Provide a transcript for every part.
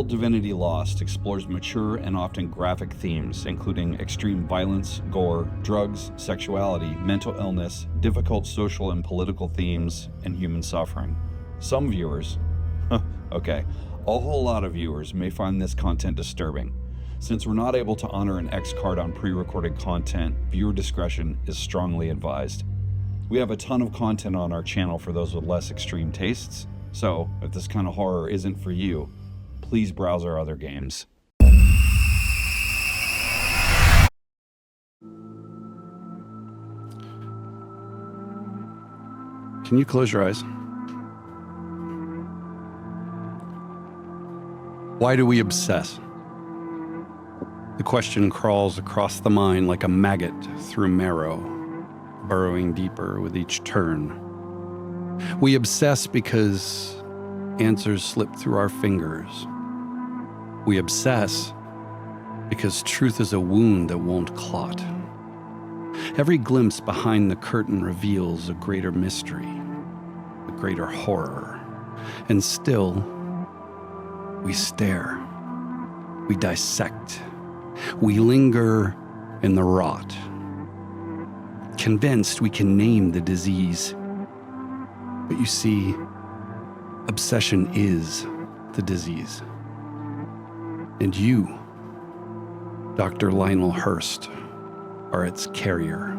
Kult Divinity Lost explores mature and often graphic themes, including extreme violence, gore, drugs, sexuality, mental illness, difficult social and political themes, and human suffering. Some viewers, okay, a whole lot of viewers may find this content disturbing. Since we're not able to honor an X card on pre-recorded content, viewer discretion is strongly advised. We have a ton of content on our channel for those with less extreme tastes, so if this kind of horror isn't for you, please browse our other games. Can you close your eyes? Why do we obsess? The question crawls across the mind like a maggot through marrow, burrowing deeper with each turn. We obsess because answers slip through our fingers. We obsess because truth is a wound that won't clot. Every glimpse behind the curtain reveals a greater mystery, a greater horror. And still, we stare, we dissect, we linger in the rot, convinced we can name the disease. But you see, obsession is the disease. And you, Dr. Lionel Hurst, are its carrier.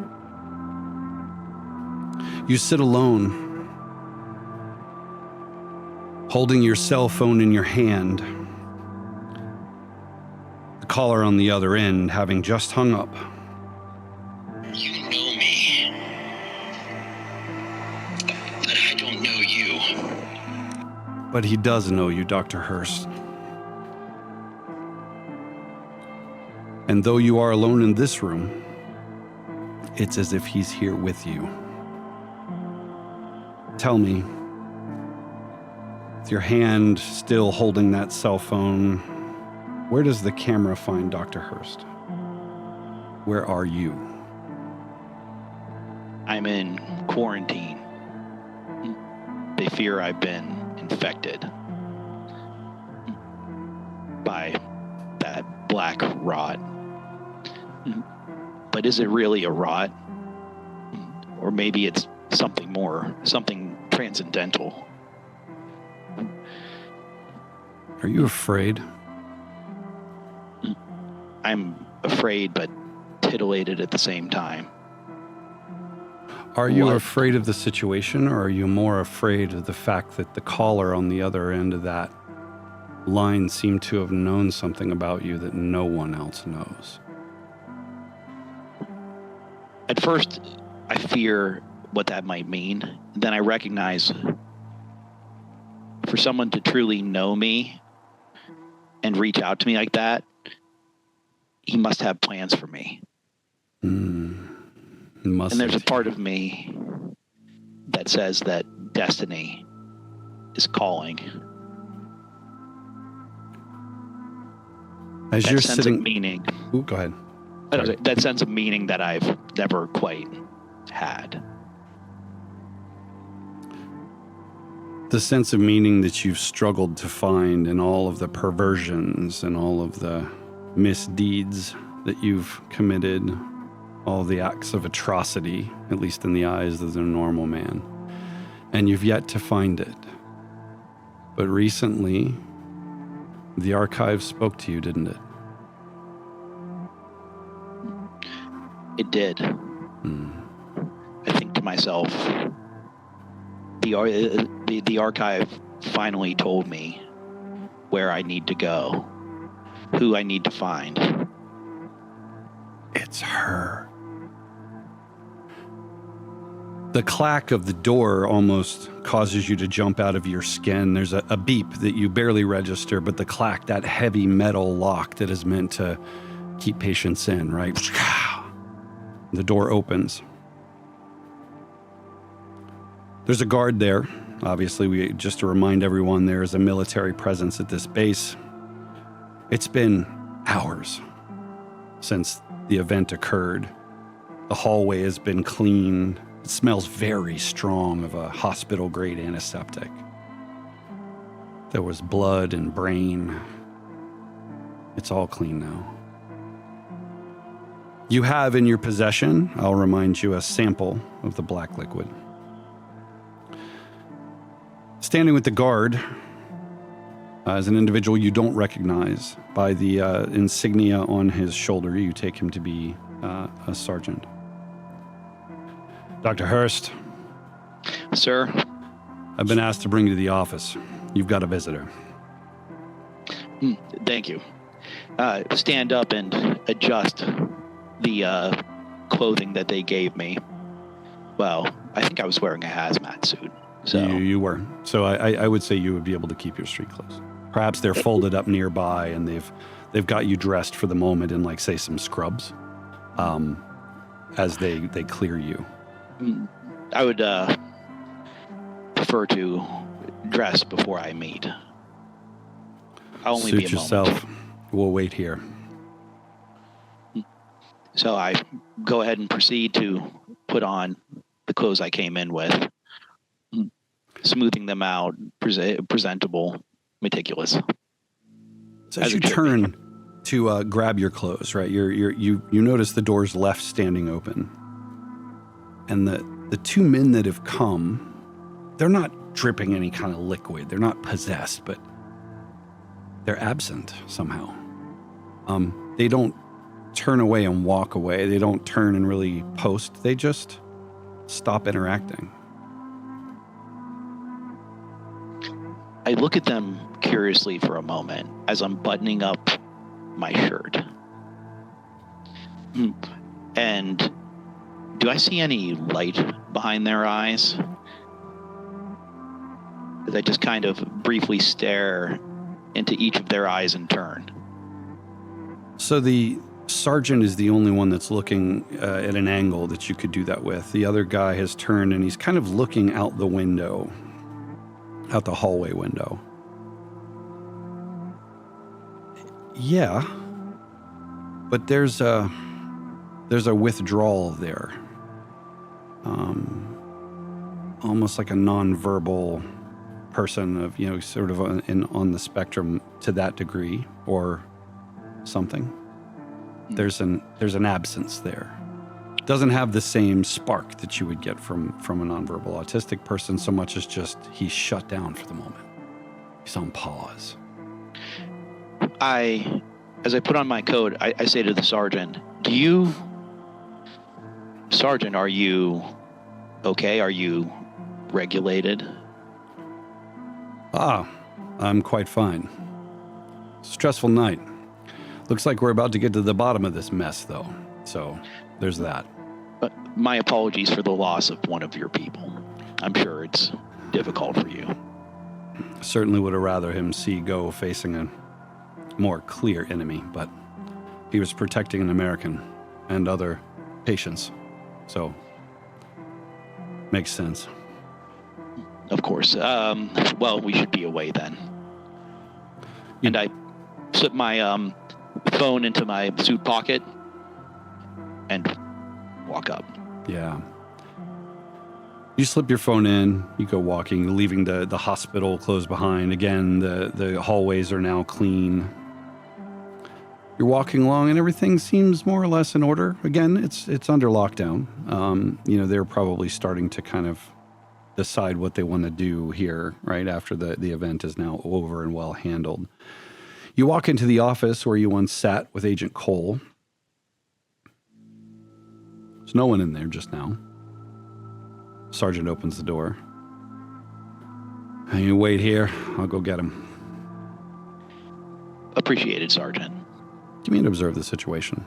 You sit alone, holding your cell phone in your hand, the caller on the other end having just hung up. You know me, but I don't know you. But he does know you, Dr. Hurst. And though you are alone in this room, it's as if he's here with you. Tell me, with your hand still holding that cell phone, where does the camera find Dr. Hurst? Where are you? I'm in quarantine. They fear I've been infected by that black rot. But is it really a rot? Or maybe it's something more, something transcendental. Are you afraid? I'm afraid, but titillated at the same time. Are you afraid of the situation, or are you more afraid of the fact that the caller on the other end of that line seemed to have known something about you that no one else knows? At first, I fear what that might mean. Then I recognize for someone to truly know me and reach out to me like that, he must have plans for me. And there's a part of me that says that destiny is calling. As that you're sense sitting, of meaning. Ooh, go ahead. That sense of meaning that I've never quite had. The sense of meaning that you've struggled to find in all of the perversions and all of the misdeeds that you've committed, all the acts of atrocity, at least in the eyes of the normal man. And you've yet to find it. But recently, the archive spoke to you, didn't it? It did. I think to myself, the archive finally told me where I need to go, who I need to find. It's her. The clack of the door almost causes you to jump out of your skin. There's a beep that you barely register, but the clack, that heavy metal lock that is meant to keep patients in, right? The door opens. There's a guard there. Obviously, just to remind everyone, there is a military presence at this base. It's been hours since the event occurred. The hallway has been cleaned. It smells very strong of a hospital-grade antiseptic. There was blood and brain It's all clean now. You have in your possession, I'll remind you, a sample of the black liquid. Standing with the guard is an individual you don't recognize. By the insignia on his shoulder, you take him to be a sergeant. Dr. Hurst. Sir? I've been asked to bring you to the office. You've got a visitor. Thank you. Stand up and adjust the clothing that they gave me. Well, I think I was wearing a hazmat suit. So you were. So I would say you would be able to keep your street clothes. Perhaps they're folded up nearby and they've got you dressed for the moment in, like, say, some scrubs as they clear you. I would prefer to dress before I meet. I'll only Suit be a yourself. moment. We'll wait here. So I go ahead and proceed to put on the clothes I came in with, smoothing them out, presentable, meticulous. So as you turn to grab your clothes, right? You notice the door's left standing open, and the two men that have come, they're not dripping any kind of liquid. They're not possessed, but they're absent somehow. They don't turn away and walk away. They don't turn and really post. They just stop interacting. I look at them curiously for a moment as I'm buttoning up my shirt. And do I see any light behind their eyes? As I just kind of briefly stare into each of their eyes in turn. So the sergeant is the only one that's looking at an angle that you could do that with. The other guy has turned and he's kind of looking out the window, out the hallway window. Yeah, but there's a withdrawal there. Almost like a nonverbal person of, sort of on the spectrum to that degree or something. There's an absence there. Doesn't have the same spark that you would get from a nonverbal autistic person so much as just he's shut down for the moment. He's on pause. As I put on my coat, I say to the sergeant, Sergeant, are you okay? Are you regulated? I'm quite fine. Stressful night. Looks like we're about to get to the bottom of this mess, though. So there's that. But my apologies for the loss of one of your people. I'm sure it's difficult for you. Certainly would have rather him see go facing a more clear enemy, but he was protecting an American and other patients. So, makes sense. Of course. Well, we should be away then. And I slip my phone into my suit pocket and walk up. Yeah. You slip your phone in, you go walking, leaving the hospital closed behind. Again, the hallways are now clean. You're walking along and everything seems more or less in order. Again, it's under lockdown. They're probably starting to kind of decide what they want to do here, right, after the event is now over and well handled. You walk into the office where you once sat with Agent Cole. There's no one in there just now. Sergeant opens the door. You wait here. I'll go get him. Appreciated, Sergeant. Give me an observe the situation.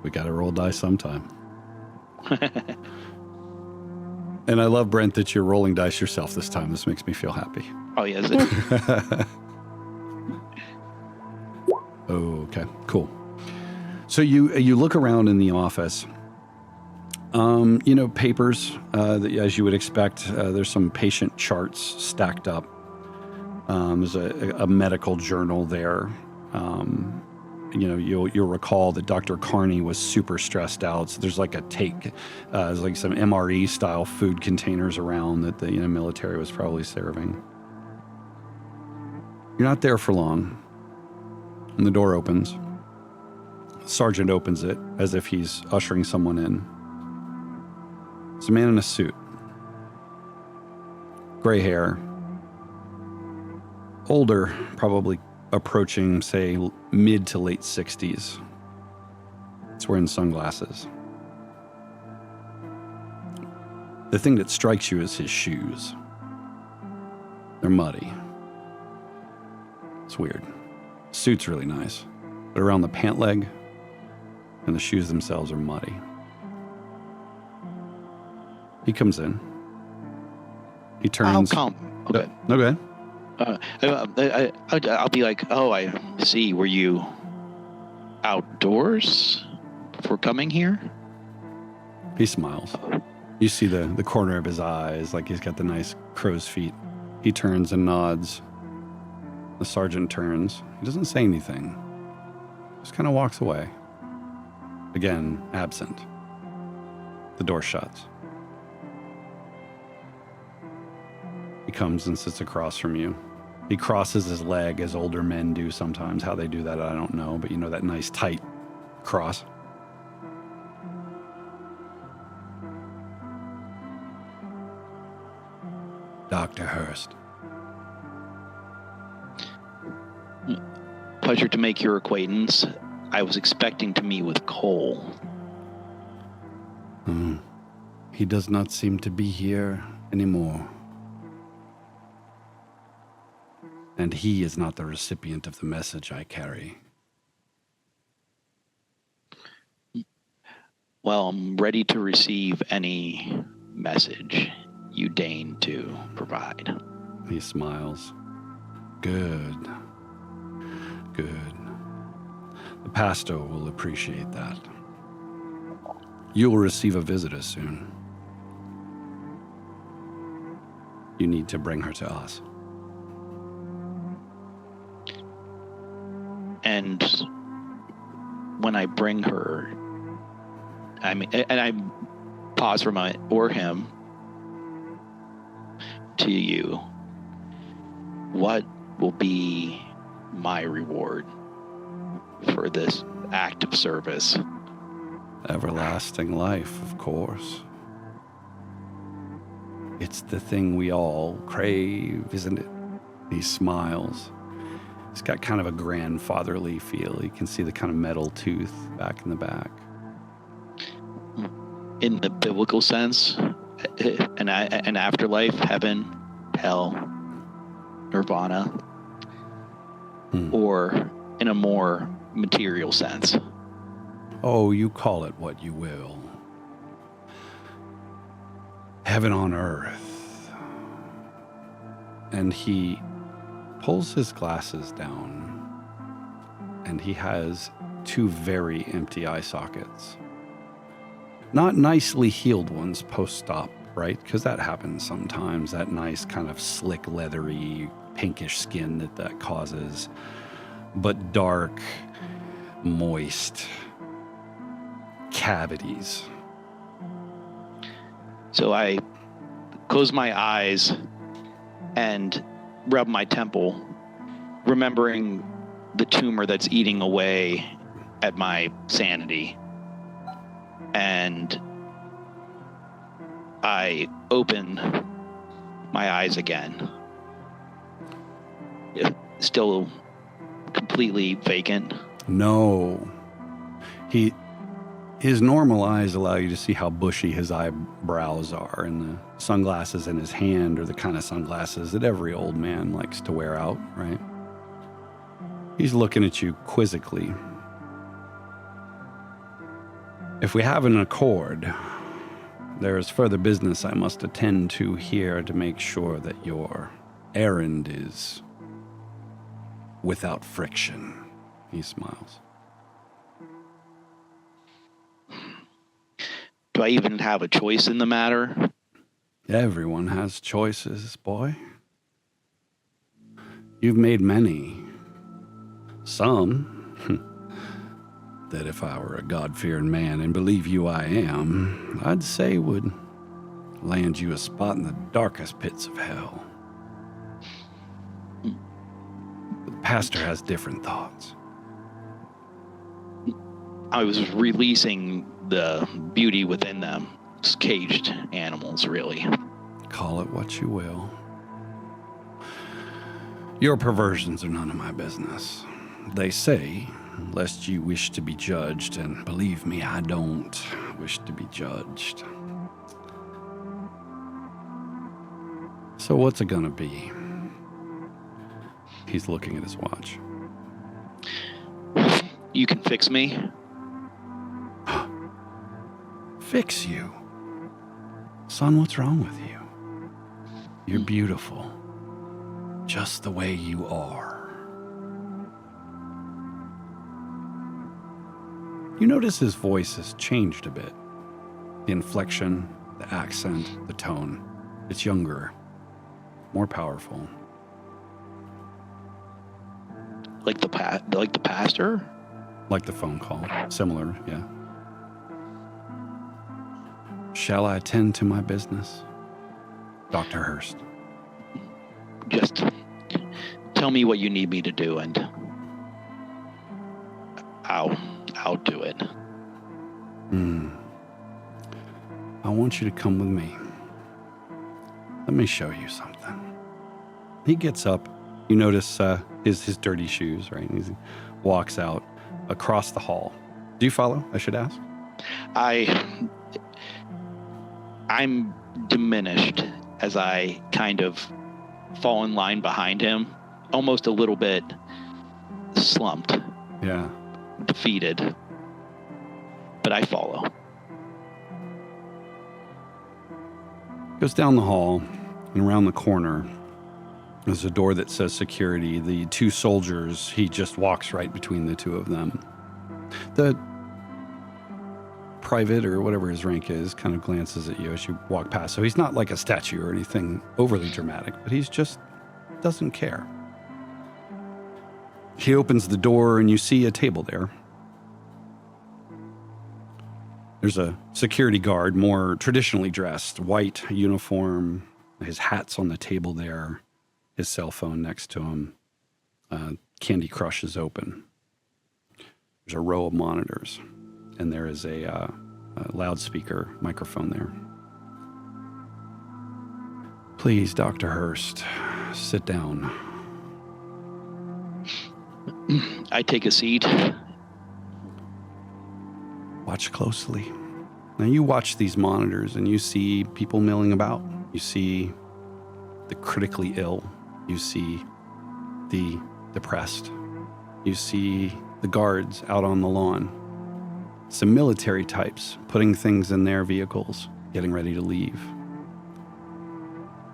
We gotta roll dice sometime. And I love, Brent, that you're rolling dice yourself this time. This makes me feel happy. Oh, yes. Okay, cool. So you look around in the office. Papers, as you would expect. There's some patient charts stacked up. There's a medical journal there. You'll recall that Dr. Carney was super stressed out. So there's like there's like some MRE style food containers around that the military was probably serving. You're not there for long. And the door opens. The sergeant opens it as if he's ushering someone in. It's a man in a suit. Gray hair. Older, probably approaching, say, mid to late 60s. He's wearing sunglasses. The thing that strikes you is his shoes. They're muddy. It's weird. Suit's really nice, but around the pant leg and the shoes themselves are muddy. He comes in. He turns. I'll come. Okay. No, go ahead. I'll be like, oh, I see. Were you outdoors before coming here? He smiles. You see the corner of his eyes, like he's got the nice crow's feet. He turns and nods. The sergeant turns. He doesn't say anything. Just kind of walks away. Again, absent. The door shuts. He comes and sits across from you. He crosses his leg as older men do sometimes. How they do that, I don't know. But you know, that nice tight cross. Dr. Hurst. Pleasure to make your acquaintance. I was expecting to meet with Cole. He does not seem to be here anymore. And he is not the recipient of the message I carry. Well, I'm ready to receive any message you deign to provide. He smiles. Good. Good. The pastor will appreciate that. You will receive a visitor soon. You need to bring her to us. And when I bring her, and I pause for a moment, or him, to you, what will be my reward for this act of service? Everlasting life, of course. It's the thing we all crave, isn't it? He smiles. He's got kind of a grandfatherly feel. You can see the kind of metal tooth back in the back. In the biblical sense, an afterlife, heaven, hell, nirvana, or in a more material sense? Oh, you call it what you will. Heaven on earth. And he pulls his glasses down, and he has two very empty eye sockets. Not nicely healed ones post-op, right? Because that happens sometimes, that nice kind of slick, leathery, pinkish skin that causes, but dark, moist cavities. So I close my eyes and rub my temple, remembering the tumor that's eating away at my sanity. And I open my eyes again. Still completely vacant. No. His normal eyes allow you to see how bushy his eyebrows are, and the sunglasses in his hand are the kind of sunglasses that every old man likes to wear out, right? He's looking at you quizzically. If we have an accord, there is further business I must attend to here to make sure that your errand is without friction. He smiles. Do I even have a choice in the matter? Everyone has choices, boy. You've made many. Some that if I were a God-fearing man, and believe you I am, I'd say would land you a spot in the darkest pits of hell. pastor has different thoughts. I was releasing the beauty within them. It's caged animals, really. Call it what you will. Your perversions are none of my business. They say, lest you wish to be judged, and believe me, I don't wish to be judged. So what's it gonna be? He's looking at his watch. You can fix me. Fix you? Son, what's wrong with you? You're beautiful. Just the way you are. You notice his voice has changed a bit. The inflection, the accent, the tone. It's younger, more powerful. Like the pastor? Like the phone call. Similar, yeah. Shall I attend to my business? Dr. Hurst. Just tell me what you need me to do, and I'll do it. I want you to come with me. Let me show you something. He gets up. You notice his dirty shoes, right? He walks out across the hall. Do you follow, I should ask? I'm diminished as I kind of fall in line behind him, almost a little bit slumped. Yeah. Defeated. But I follow. Goes down the hall and around the corner. There's a door that says security. The two soldiers, he just walks right between the two of them. The private, or whatever his rank is, kind of glances at you as you walk past. So he's not like a statue or anything overly dramatic, but he's just doesn't care. He opens the door and you see a table there. There's a security guard, more traditionally dressed, white uniform. His hat's on the table there. His cell phone next to him. Candy Crush is open. There's a row of monitors, and there is a loudspeaker microphone there. Please, Dr. Hurst, sit down. I take a seat. Watch closely. Now you watch these monitors and you see people milling about. You see the critically ill. You see the depressed. You see the guards out on the lawn. Some military types putting things in their vehicles, getting ready to leave.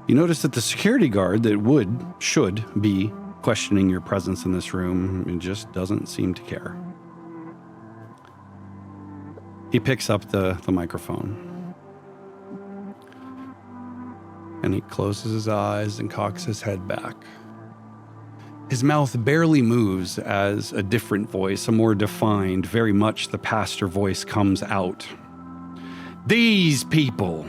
You notice that the security guard that should be questioning your presence in this room just doesn't seem to care. He picks up the microphone. And he closes his eyes and cocks his head back. His mouth barely moves as a different voice, a more defined, very much the pastor voice comes out. These people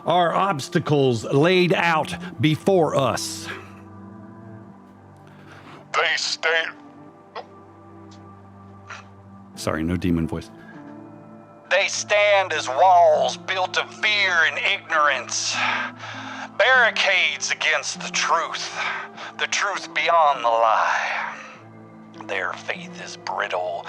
are obstacles laid out before us. They stand. Sorry, no demon voice. They stand as walls built of fear and ignorance, barricades against the truth beyond the lie. Their faith is brittle,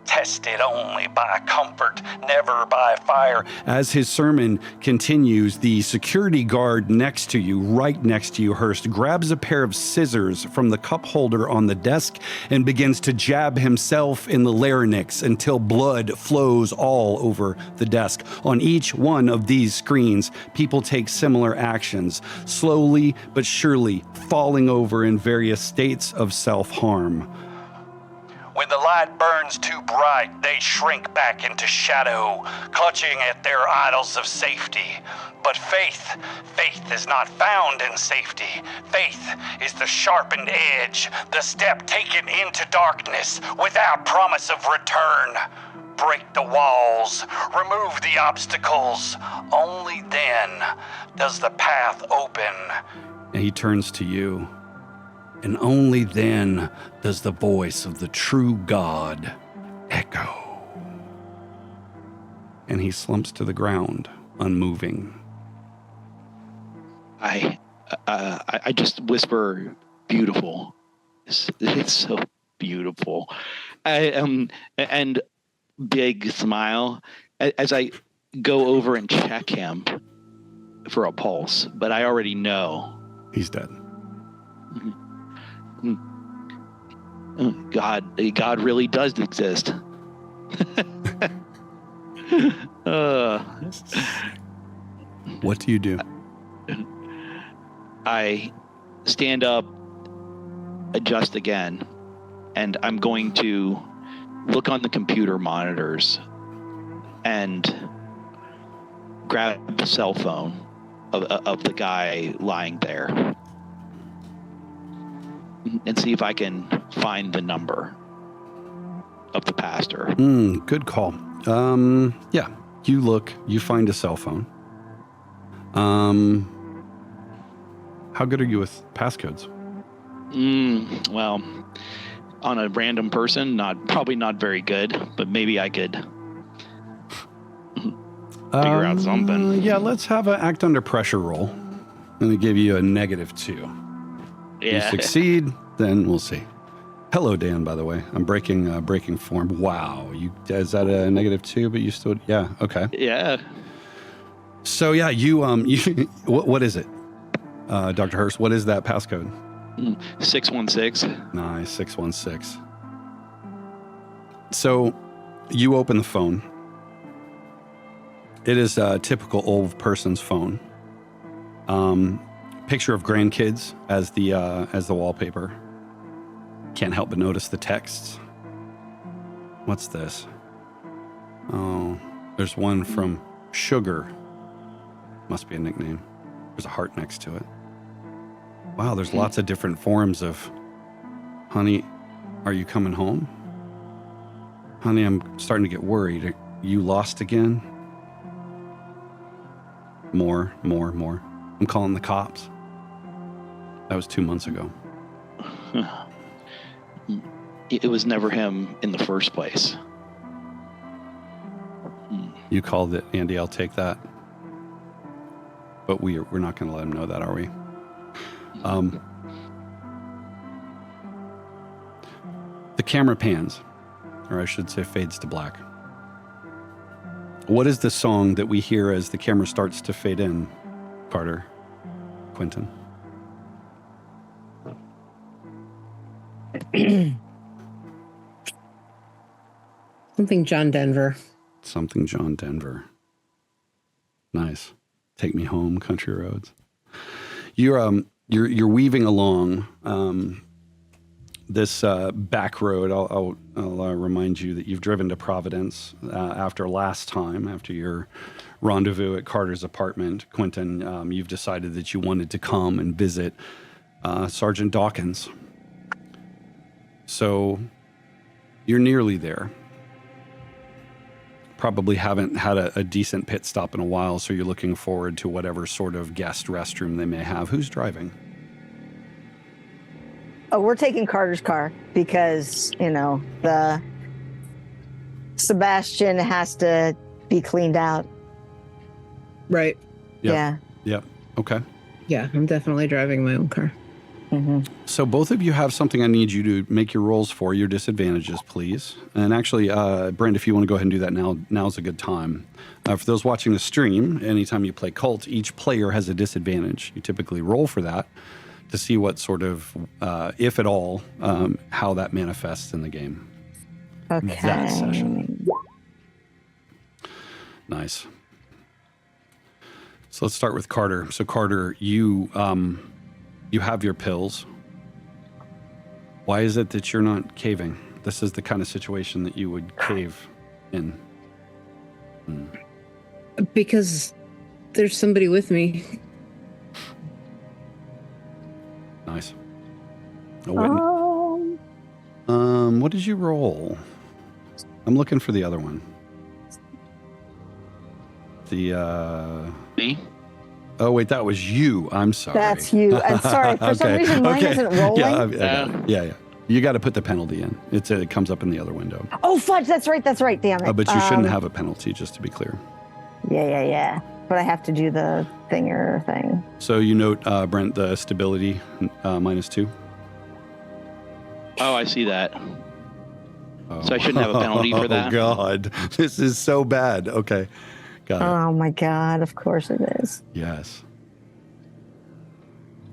tested only by comfort, never by fire. As his sermon continues, the security guard next to you, right next to you, Hurst, grabs a pair of scissors from the cup holder on the desk and begins to jab himself in the larynx until blood flows all over the desk. On each one of these screens, people take similar actions, slowly but surely falling over in various states of self-harm. When the light burns too bright, they shrink back into shadow, clutching at their idols of safety. But faith is not found in safety. Faith is the sharpened edge, the step taken into darkness without promise of return. Break the walls, remove the obstacles. Only then does the path open. And he turns to you. and only then does the voice of the true God echo. And he slumps to the ground, unmoving. I just whisper, "Beautiful." It's so beautiful. And big smile as I go over and check him for a pulse, but I already know he's dead. God really does exist. What do you do? I stand up, adjust again, and I'm going to look on the computer monitors and grab the cell phone of the guy lying there and see if I can find the number of the pastor. Good call. Yeah, you look, you find a cell phone. How good are you with passcodes? Well, on a random person, probably not very good, but maybe I could figure out something. Yeah, let's have an act under pressure roll. I'm going to give you a -2. Yeah. You succeed, then we'll see. Hello, Dan, by the way. I'm breaking form. Wow. Is that a -2, but you still, yeah, okay. Yeah. So yeah, you what is it? Dr. Hurst, what is that passcode? 616. Nice, 616. So you open the phone. It is a typical old person's phone. Picture of grandkids as the wallpaper. Can't help but notice the texts. What's this? Oh, there's one from Sugar. Must be a nickname. There's a heart next to it. Wow, there's lots of different forms of, honey, are you coming home? Honey, I'm starting to get worried. Are you lost again? More. I'm calling the cops. That was 2 months ago. It was never him in the first place. You called it, Andy. I'll take that. But we're not going to let him know that, are we? The camera pans, or I should say fades to black. What is the song that we hear as the camera starts to fade in, Carter, Quinton? Something John Denver. Something John Denver. Nice. Take me home, country roads. You're weaving along this back road. I'll remind you that you've driven to Providence after your rendezvous at Carter's apartment. Quinton, you've decided that you wanted to come and visit Sergeant Dawkins. So you're nearly there. Probably haven't had a decent pit stop in a while, so you're looking forward to whatever sort of guest restroom they may have. Who's driving? Oh, we're taking Carter's car because, the Sebastian has to be cleaned out. Right. Yep. Yeah. Yep. Okay. Yeah, I'm definitely driving my own car. Mm-hmm. So both of you have something I need you to make your rolls for, your disadvantages, please. And actually, Brent, if you want to go ahead and do that now, now's a good time. For those watching the stream, anytime you play Kult, each player has a disadvantage. You typically roll for that to see what sort of, if at all, how that manifests in the game. Okay. That session. Nice. So let's start with Carter. So Carter, you have your pills. Why is it that you're not caving? This is the kind of situation that you would cave in. Because there's somebody with me. Nice. A witness. What did you roll? I'm looking for the other one. The Me? Oh, wait, that was you. I'm sorry. That's you. I'm sorry. For some reason, mine isn't rolling. Yeah. You got to put the penalty in. It comes up in the other window. Oh, fudge. That's right. Damn it. But you shouldn't have a penalty, just to be clear. Yeah. But I have to do the thinger thing. So you note, Brent, the stability -2. Oh, I see that. Oh. So I shouldn't have a penalty for that? Oh, God. This is so bad. Okay. Got it. Oh, my God. Of course it is. Yes.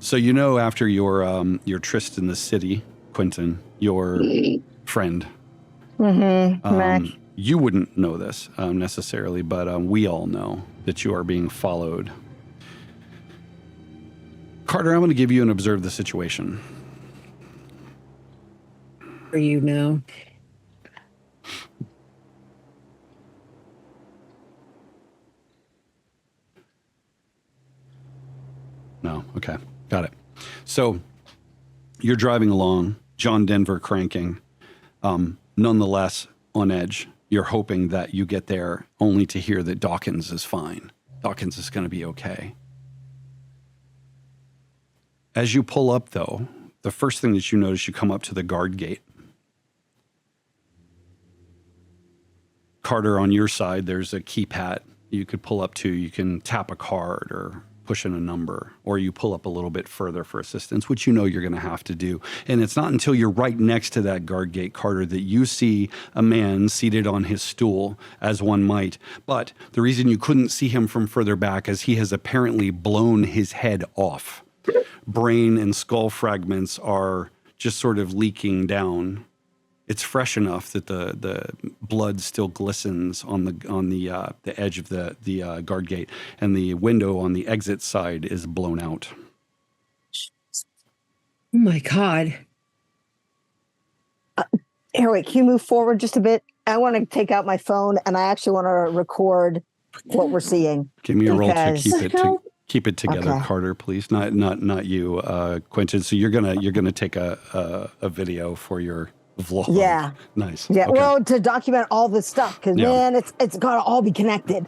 So after your tryst in the city, Quinton, your friend, you wouldn't know this necessarily, but we all know that you are being followed. Carter, I'm going to give you an observe the situation. For you now. No. Okay. Got it. So you're driving along, John Denver cranking, nonetheless on edge. You're hoping that you get there only to hear that Dawkins is fine. Dawkins is going to be okay. As you pull up, though, the first thing that you notice, you come up to the guard gate. Carter, on your side, there's a keypad you could pull up to. You can tap a card or push in a number, or you pull up a little bit further for assistance, which you're going to have to do. And it's not until you're right next to that guard gate, Carter, that you see a man seated on his stool, as one might. But the reason you couldn't see him from further back is he has apparently blown his head off. Brain and skull fragments are just sort of leaking down. It's fresh enough that the blood still glistens on the edge of the guard gate, and the window on the exit side is blown out. Oh my God. Here, wait, can you move forward just a bit? I want to take out my phone, and I actually want to record what we're seeing. Give me a roll to keep it together, Okay. Carter, please. Not you, Quinton. So you're gonna take a video for your vlog. Yeah. Nice. Yeah. Okay. Well, to document all this stuff, because man, it's got to all be connected.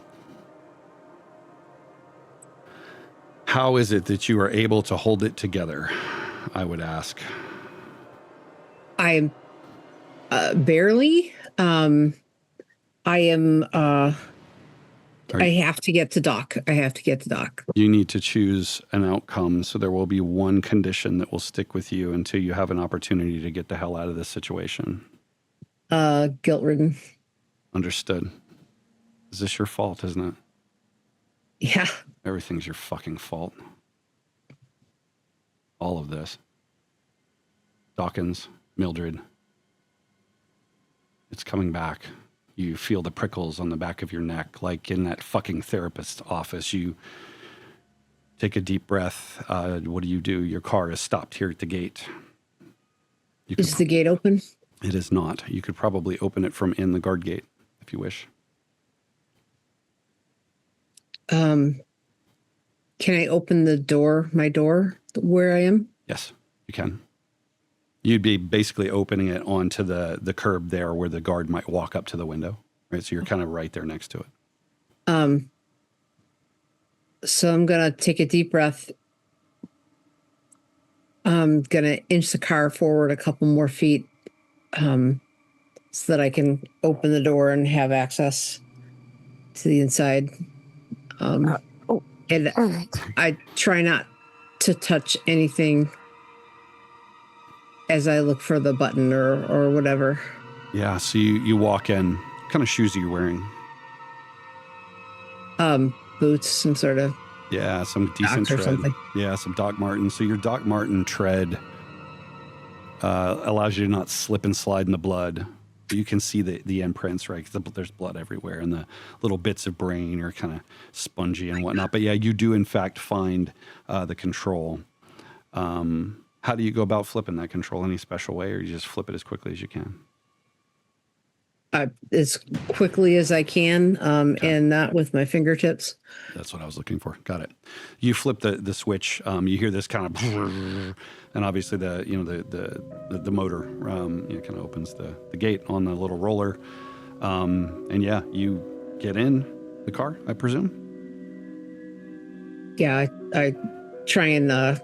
How is it that you are able to hold it together? I would ask. I am barely. I am. I have to get to Doc. You need to choose an outcome, so there will be one condition that will stick with you until you have an opportunity to get the hell out of this situation. Guilt-ridden. Understood. Is this your fault, isn't it? Yeah. Everything's your fucking fault. All of this. Dawkins, Mildred. It's coming back. You feel the prickles on the back of your neck, like in that fucking therapist's office. You take a deep breath. What do? Your car is stopped here at the gate. Is the gate open? It is not. You could probably open it from in the guard gate if you wish. Can I open my door where I am? Yes, you can. You'd be basically opening it onto the curb there where the guard might walk up to the window, right? So you're kind of right there next to it. So I'm going to take a deep breath. I'm going to inch the car forward a couple more feet so that I can open the door and have access to the inside. And I try not to touch anything as I look for the button or whatever. Yeah, so you walk in. What kind of shoes are you wearing? Boots, some sort of. Yeah, some decent Docs or tread. something. Yeah, some Doc Marten. So your Doc Marten tread allows you to not slip and slide in the blood. You can see the imprints, right? 'Cause there's blood everywhere, and the little bits of brain are kind of spongy and whatnot. But yeah, you do in fact find the control. How do you go about flipping that control? Any special way, or you just flip it as quickly as you can? As quickly as I can, and not with my fingertips. That's what I was looking for. Got it. You flip the switch. You hear this kind of, and obviously the motor kind of opens the gate on the little roller, and yeah, you get in the car, I presume. Yeah, I try and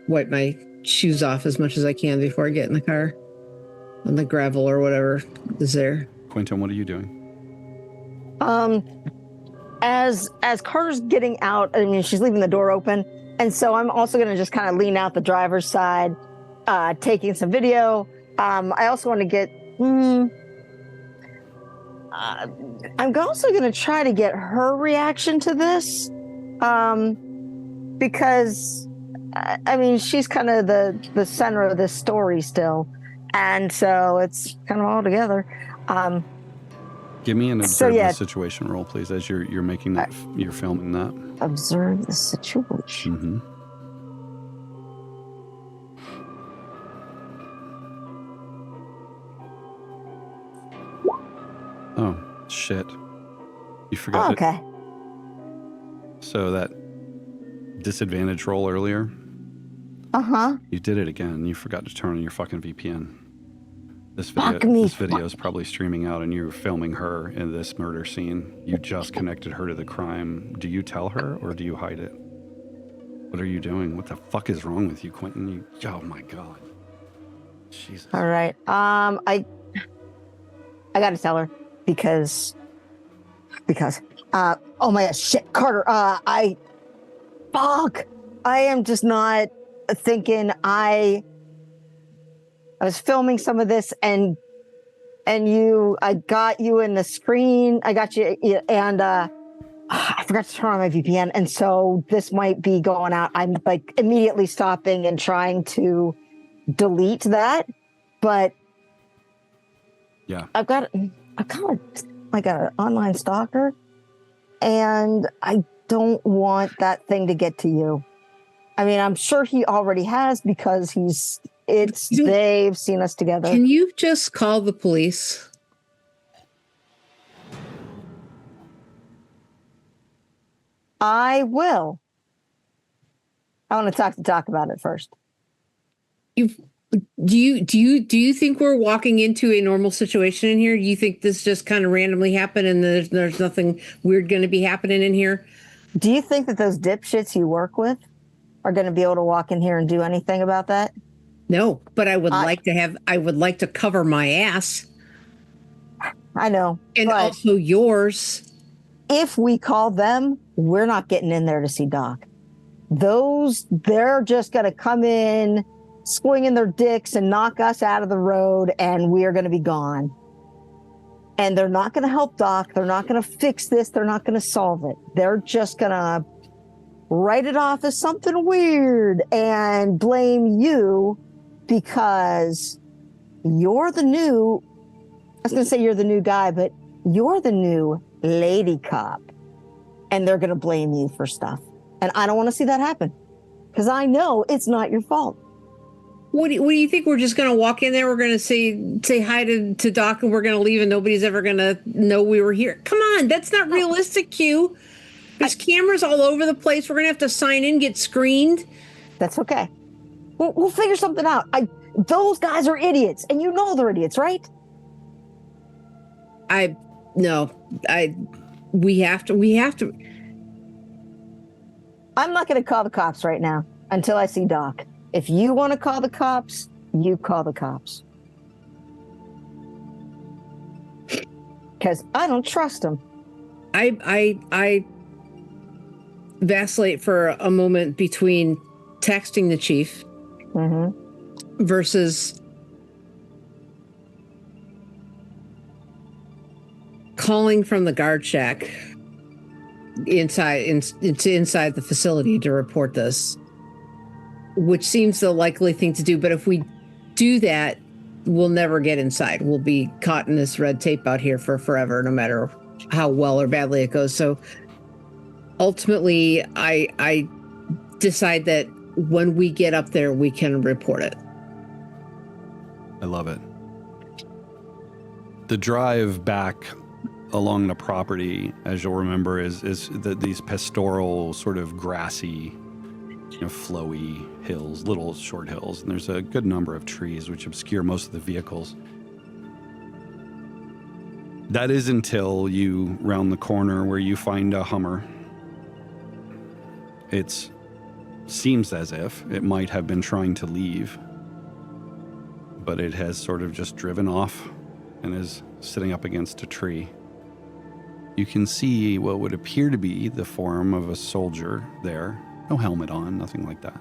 wipe my shoes off as much as I can before I get in the car on the gravel or whatever is there. Quinton, what are you doing? As Carter's getting out, I mean, she's leaving the door open, and so I'm also going to just kind of lean out the driver's side, taking some video. I also want to get. I'm also going to try to get her reaction to this, because I mean, she's kind of the center of this story still, and so it's kind of all together. Give me an observe the situation roll, please, as you're making that, you're filming that. Observe the situation. Oh, shit. You forgot it. Okay. So that disadvantage roll earlier? Uh-huh. You did it again. You forgot to turn on your fucking VPN. This video is probably streaming out and you're filming her in this murder scene. You just connected her to the crime. Do you tell her or do you hide it? What are you doing? What the fuck is wrong with you, Quinton? Oh my God. Jesus. All right. I gotta tell her because oh my God, shit, Carter. I am just not thinking. I was filming some of this and I got you in the screen. I got you and I forgot to turn on my VPN. And so this might be going out. I'm like immediately stopping and trying to delete that. But yeah, I've got like an online stalker and I don't want that thing to get to you. I mean, I'm sure he already has because they've seen us together. Can you just call the police? I will. I want to talk to Doc about it first. Do you think we're walking into a normal situation in here? Do you think this just kind of randomly happened and there's nothing weird going to be happening in here? Do you think that those dipshits you work with are going to be able to walk in here and do anything about that? No, but I would like to cover my ass. I know. And also yours. If we call them, we're not getting in there to see Doc. They're just going to come in, swinging their dicks and knock us out of the road, and we're going to be gone. And they're not going to help Doc. They're not going to fix this. They're not going to solve it. They're just going to write it off as something weird and blame you because you're the new, I was going to say you're the new guy, but you're the new lady cop. And they're going to blame you for stuff. And I don't want to see that happen because I know it's not your fault. What do you think? We're just going to walk in there. We're going to say hi to Doc and we're going to leave and nobody's ever going to know we were here. Come on. That's not realistic, Q. There's cameras all over the place. We're going to have to sign in, get screened. That's okay. We'll figure something out. Those guys are idiots and you know they're idiots, right? We have to. I'm not going to call the cops right now until I see Doc. If you want to call the cops, you call the cops. Because I don't trust them. I vacillate for a moment between texting the chief versus calling from the guard shack inside the facility to report this, which seems the likely thing to do. But if we do that, we'll never get inside. We'll be caught in this red tape out here for forever, no matter how well or badly it goes. So ultimately, I decide that when we get up there, we can report it. I love it. The drive back along the property, as you'll remember, is these pastoral sort of grassy, flowy hills, little short hills, and there's a good number of trees which obscure most of the vehicles. That is until you round the corner where you find a Hummer. It seems as if it might have been trying to leave, but it has sort of just driven off and is sitting up against a tree. You can see what would appear to be the form of a soldier there. No helmet on, nothing like that.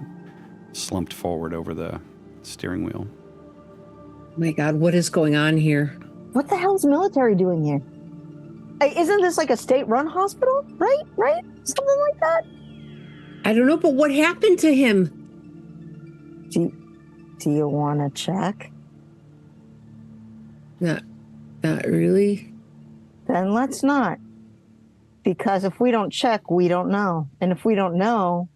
Slumped forward over the steering wheel. Oh my God, what is going on here? What the hell is military doing here? Isn't this like a state-run hospital? Right? Something like that? I don't know, but what happened to him? Do you want to check? Not really. Then let's not. Because if we don't check, we don't know. And if we don't know,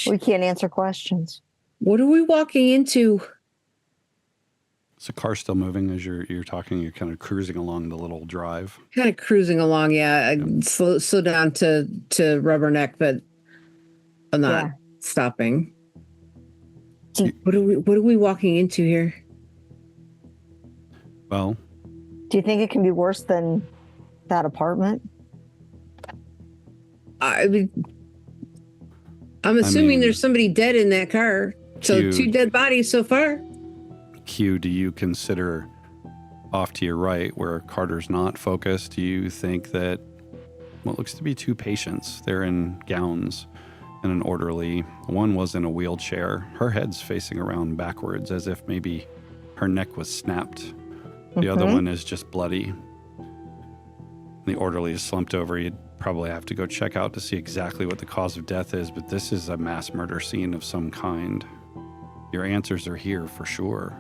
we can't answer questions. What are we walking into? Is the car still moving as you're talking? You're kind of cruising along the little drive. Kind of cruising along, yeah. Slow down to Rubberneck, but I'm not stopping. What are we walking into here? Well, do you think it can be worse than that apartment? I'm assuming there's somebody dead in that car. So 2 dead bodies so far. Q, do you consider off to your right where Carter's not focused? Do you think that what looks to be 2 patients, they're in gowns and an orderly. One was in a wheelchair. Her head's facing around backwards as if maybe her neck was snapped. The other one is just bloody. The orderly is slumped over. You'd probably have to go check out to see exactly what the cause of death is, but this is a mass murder scene of some kind. Your answers are here for sure.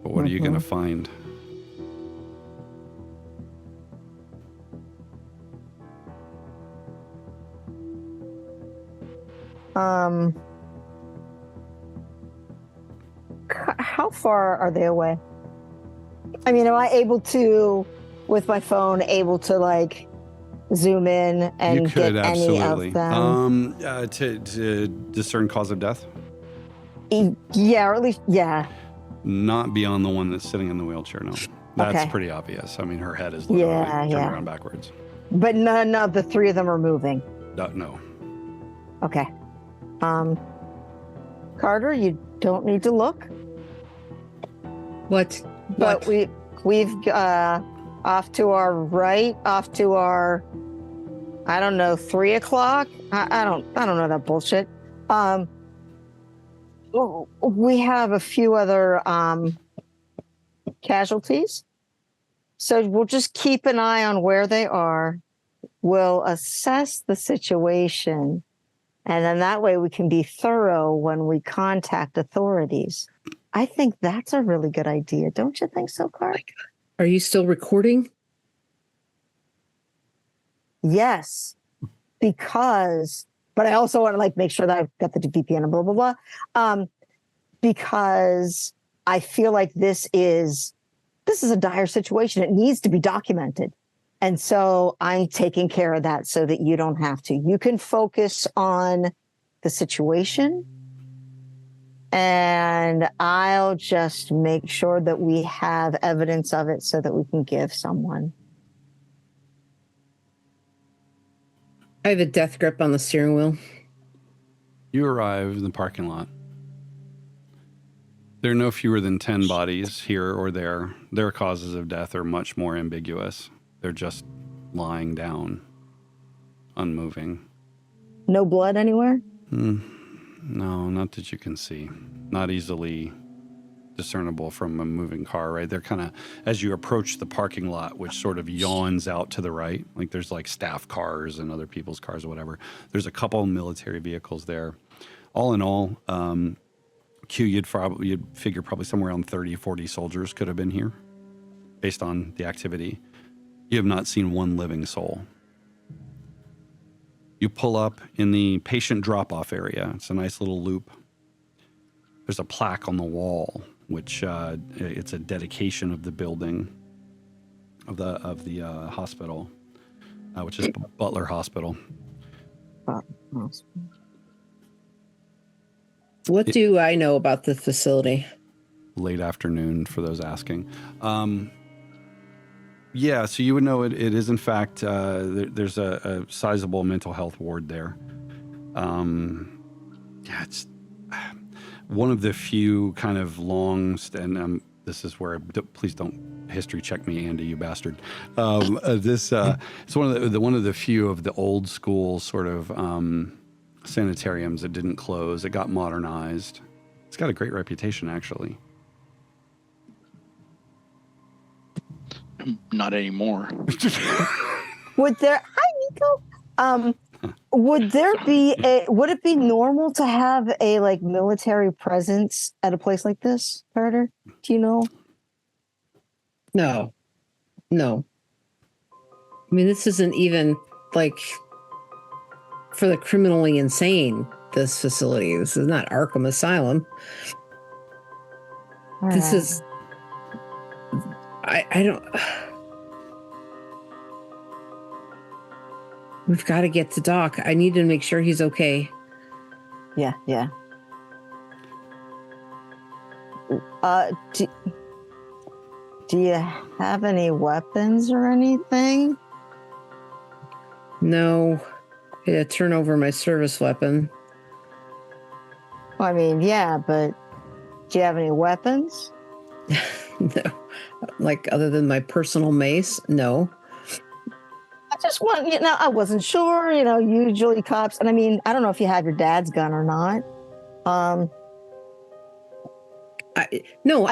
But what are you going to find? How far are they away? I mean, am I able to, with my phone, like zoom in and you could, get absolutely. any of them? To discern cause of death? Yeah, or at least, yeah. Not beyond the one that's sitting in the wheelchair, no. That's pretty obvious. I mean, her head is literally turned around backwards. But none of the 3 of them are moving? No. Okay. Carter, you don't need to look. What? But we've off to our right, off to our, I don't know, 3 o'clock. I don't know that bullshit. We have a few other casualties, so we'll just keep an eye on where they are. We'll assess the situation, and then that way we can be thorough when we contact authorities. I think that's a really good idea. Don't you think so, Carl? Are you still recording? Yes, because, but I also want to make sure that I've got the VPN and blah, blah, blah. Because I feel like this is a dire situation. It needs to be documented. And so I'm taking care of that so that you don't have to. You can focus on the situation, and I'll just make sure that we have evidence of it so that we can give someone. I have a death grip on the steering wheel. You arrive in the parking lot. There are no fewer than 10 bodies here or there. Their causes of death are much more ambiguous. They're just lying down, unmoving. No blood anywhere? No, not that you can see. Not easily discernible from a moving car, right? They're kind of, as you approach the parking lot, which sort of yawns out to the right, like there's like staff cars and other people's cars or whatever. There's a couple of military vehicles there. All in all, Q, you'd figure probably somewhere around 30, 40 soldiers could have been here based on the activity. You have not seen one living soul. You pull up in the patient drop-off area. It's a nice little loop. There's a plaque on the wall, which it's a dedication of the building of the hospital, which is Butler Hospital. What do I know about the facility? Late afternoon for those asking. Yeah, so you would know it is in fact, there's a sizable mental health ward there. Yeah, it's one of the few kind of this is where please don't history check me, Andy, you bastard. It's one of the few of the old school sort of sanitariums that didn't close. It got modernized. It's got a great reputation, actually. Not anymore. Would there? Hi, Nico. Would it be normal to have a like military presence at a place like this, Carter? Do you know? No. I mean, this isn't even like for the criminally insane, this facility. This is not Arkham Asylum. This is, I don't, we've got to get to Doc. I need to make sure he's okay. Yeah. Do you have any weapons or anything? No. I had to turn over my service weapon. I mean, yeah, but do you have any weapons? No. Like, other than my personal mace? No. I just want, I wasn't sure, usually cops, and I mean, I don't know if you have your dad's gun or not. I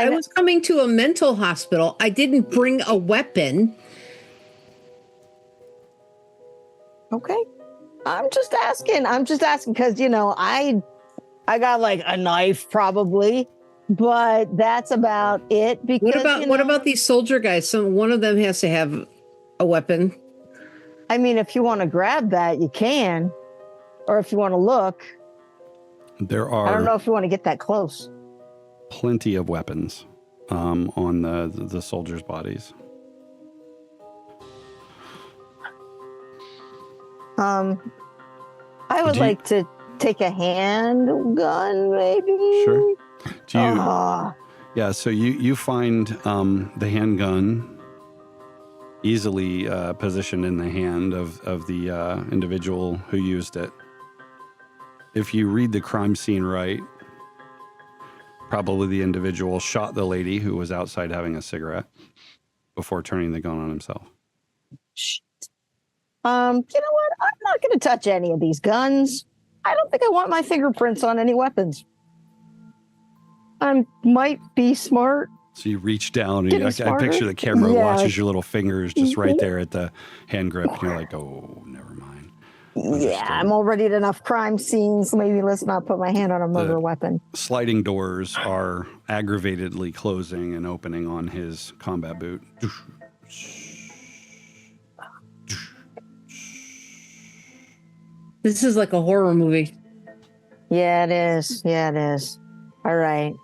was coming to a mental hospital. I didn't bring a weapon. Okay. I'm just asking because, I got like a knife probably, but that's about it. Because what about these soldier guys? One of them has to have a weapon. I mean, if you want to grab that, you can, or if you want to look. There are. I don't know if you want to get that close. Plenty of weapons on the soldiers' bodies. I would like to take a handgun, maybe. Sure. Do you? Yeah. So you find the handgun easily positioned in the hand of the individual who used it. If you read the crime scene right, probably the individual shot the lady who was outside having a cigarette before turning the gun on himself. Shit. You know what? I'm not going to touch any of these guns. I don't think I want my fingerprints on any weapons. I might be smart. So you reach down and I picture the camera watches your little fingers just right there at the hand grip. And you're like, oh, never mind. Yeah, I'm already at enough crime scenes. Maybe let's not put my hand on a murder weapon. Sliding doors are aggravatedly closing and opening on his combat boot. This is like a horror movie. Yeah, it is. All right.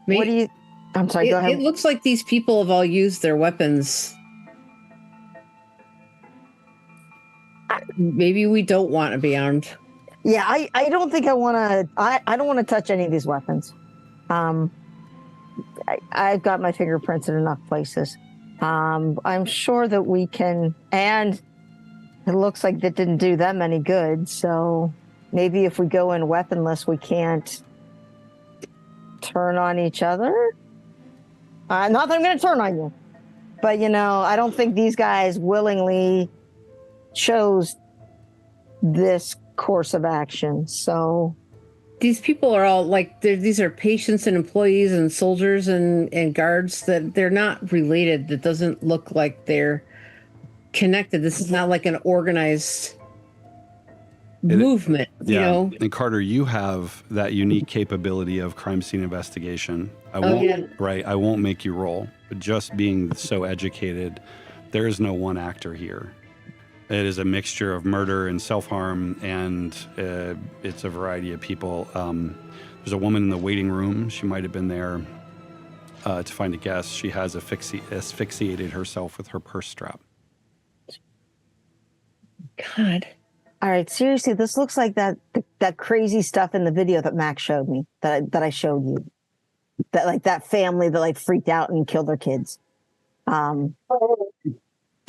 What do you... I'm sorry, go ahead. It looks like these people have all used their weapons. Maybe we don't want to be armed. Yeah, I don't think I want to... I don't want to touch any of these weapons. I've got my fingerprints in enough places. I'm sure that we can... And it looks like that didn't do them any good, so maybe if we go in weaponless, we can't turn on each other? Not that I'm going to turn on you, but, I don't think these guys willingly chose this course of action, so... These people are all like, these are patients and employees and soldiers and guards that they're not related. That doesn't look like they're connected. This is not like an organized movement, you know? And Carter, you have that unique capability of crime scene investigation. I won't make you roll, but just being so educated, there is no one actor here. It is a mixture of murder and self-harm, and it's a variety of people. There's a woman in the waiting room. She might have been there to find a guest. She has asphyxiated herself with her purse strap. God. All right, seriously, this looks like that crazy stuff in the video that Max showed me, that I showed you. That family that freaked out and killed their kids.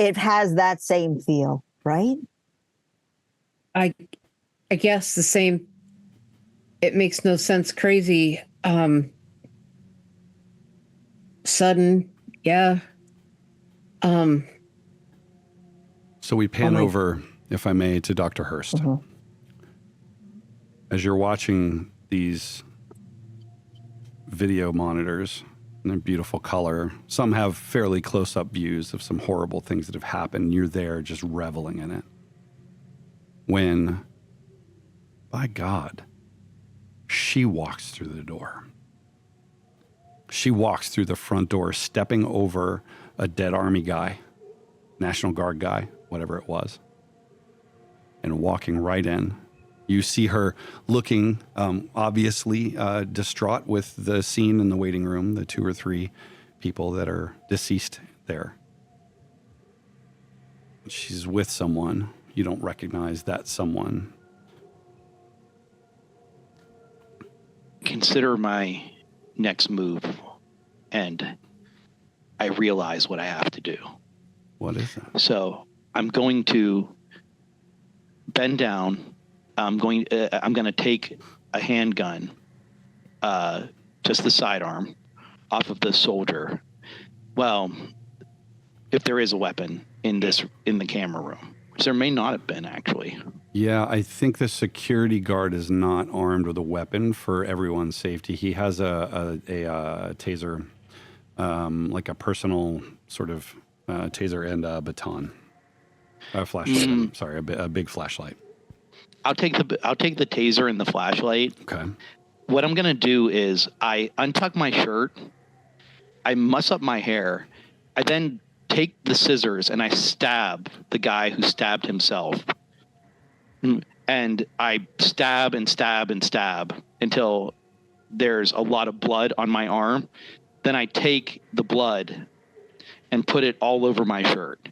it has that same feel, right? I guess the same. It makes no sense. Crazy. Sudden. Yeah. So we pan over, if I may, to Dr. Hurst. Mm-hmm. As you're watching these video monitors in their beautiful color, some have fairly close-up views of some horrible things that have happened. You're there just reveling in it. When, by God, she walks through the door. She walks through the front door, stepping over a dead army guy, National Guard guy, whatever it was, and walking right in. You see her looking obviously distraught with the scene in the waiting room, the 2 or 3 people that are deceased there. She's with someone. You don't recognize that someone. Consider my next move, and I realize what I have to do. What is it? So I'm going to bend down. I'm going to take a handgun, just the sidearm, off of the soldier. Well, if there is a weapon in the camera room, which there may not have been actually. Yeah, I think the security guard is not armed with a weapon for everyone's safety. He has a taser, like a personal sort of taser and a baton, a flashlight. Sorry, a big flashlight. I'll take the taser and the flashlight. Okay. What I'm gonna do is I untuck my shirt, I muss up my hair, I then take the scissors and I stab the guy who stabbed himself. And I stab and stab and stab until there's a lot of blood on my arm. Then I take the blood and put it all over my shirt.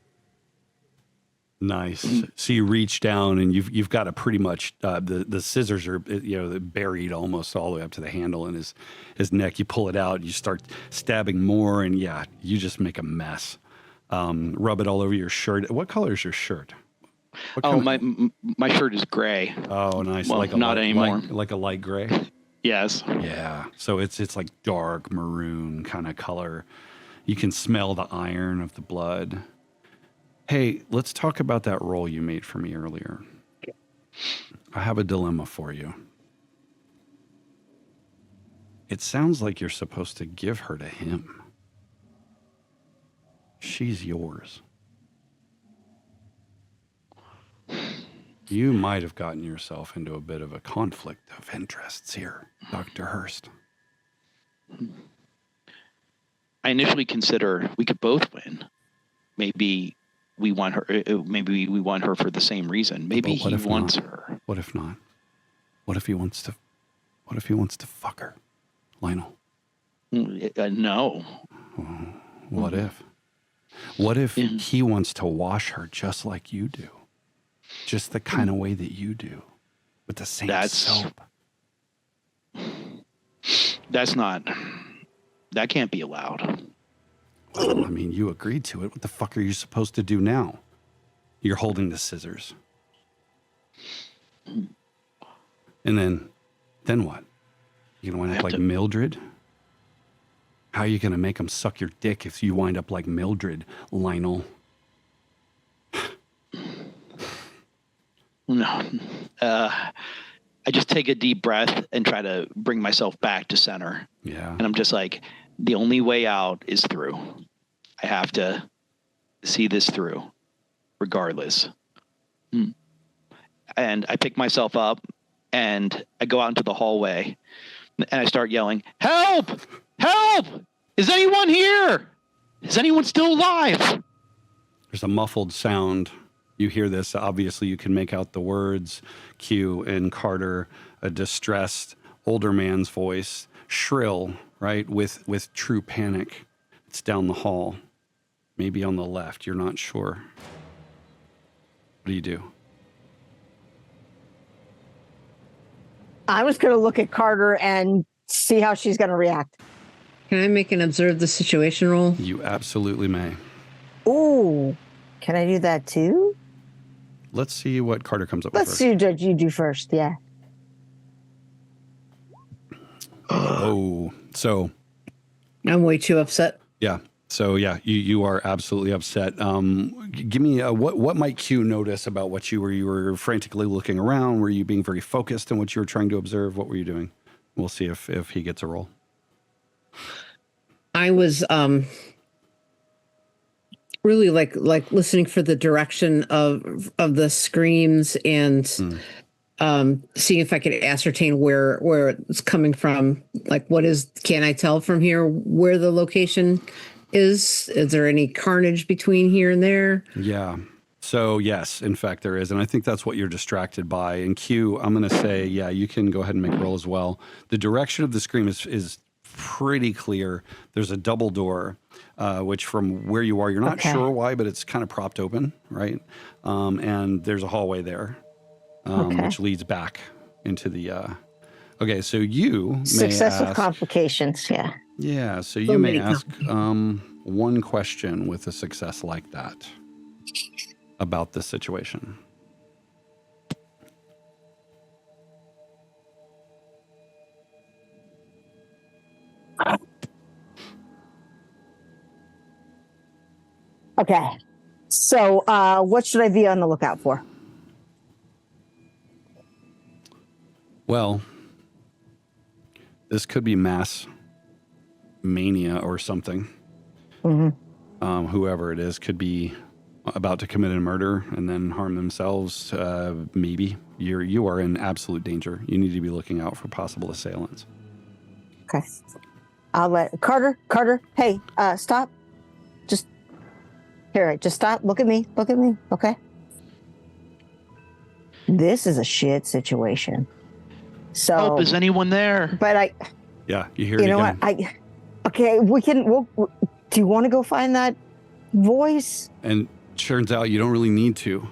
Nice. So you reach down and you've got a pretty much the scissors are buried almost all the way up to the handle in his neck. You pull it out, you start stabbing more, and yeah, you just make a mess. Rub it all over your shirt. What color is your shirt? My shirt is gray. Oh, nice. Well, like not anymore. Like a light gray. Yes. Yeah. So it's like dark maroon kind of color. You can smell the iron of the blood. Hey, let's talk about that roll you made for me earlier. I have a dilemma for you. It sounds like you're supposed to give her to him. She's yours. You might have gotten yourself into a bit of a conflict of interests here, Dr. Hurst. I initially consider we could both win. Maybe we want her. Maybe we want her for the same reason. Maybe he wants her. What if not? What if he wants to? What if he wants to fuck her, Lionel? No. What if? What if he wants to wash her just like you do? Just the kind of way that you do, with the same soap. That can't be allowed. Well, I mean, you agreed to it. What the fuck are you supposed to do now? You're holding the scissors. And then what? You gonna wind up like Mildred? How are you gonna make him suck your dick if you wind up like Mildred, Lionel? No. I just take a deep breath and try to bring myself back to center. Yeah. And I'm just like, the only way out is through. I have to see this through, regardless. And I pick myself up and I go out into the hallway and I start yelling, "Help! Help! Is anyone here? Is anyone still alive?" There's a muffled sound. You hear this. Obviously, you can make out the words. Q and Carter, a distressed older man's voice, shrill, right, with true panic. It's down the hall, maybe on the left. You're not sure. What do you do? I was going to look at Carter and see how she's going to react. Can I make an observe the situation roll? You absolutely may. Ooh. Can I do that too? Let's see what Carter comes up with Let's first. see what you do first. Yeah. Oh, so I'm way too upset. yeah. So yeah, you are absolutely upset. Give me what might Q notice about what you were frantically looking around? Were you being very focused on what you were trying to observe? What were you doing? We'll see if he gets a roll. I was really like listening for the direction of the screams and seeing if I could ascertain where it's coming from. Like, can I tell from here where the location is? Is there any carnage between here and there? Yeah. So yes, in fact there is. And I think that's what you're distracted by. And Q, I'm going to say, yeah, you can go ahead and make a roll as well. The direction of the scream is pretty clear. There's a double door, which from where you are, you're not sure why, but it's kind of propped open, right? And there's a hallway there, which leads back into the, okay, so you may Success with ask, complications, yeah. yeah, so you may ask one question with a success like that about this situation. Okay. So what should I be on the lookout for? Well, this could be mass mania or something. Whoever it is could be about to commit a murder and then harm themselves. Maybe you are in absolute danger. You need to be looking out for possible assailants. Okay. I'll let Carter. Hey, stop. Just stop. Look at me. Okay. This is a shit situation. So, help! Is anyone there? But Yeah, you hear it you know again. what? Okay, do you want to go find that voice? And turns out you don't really need to.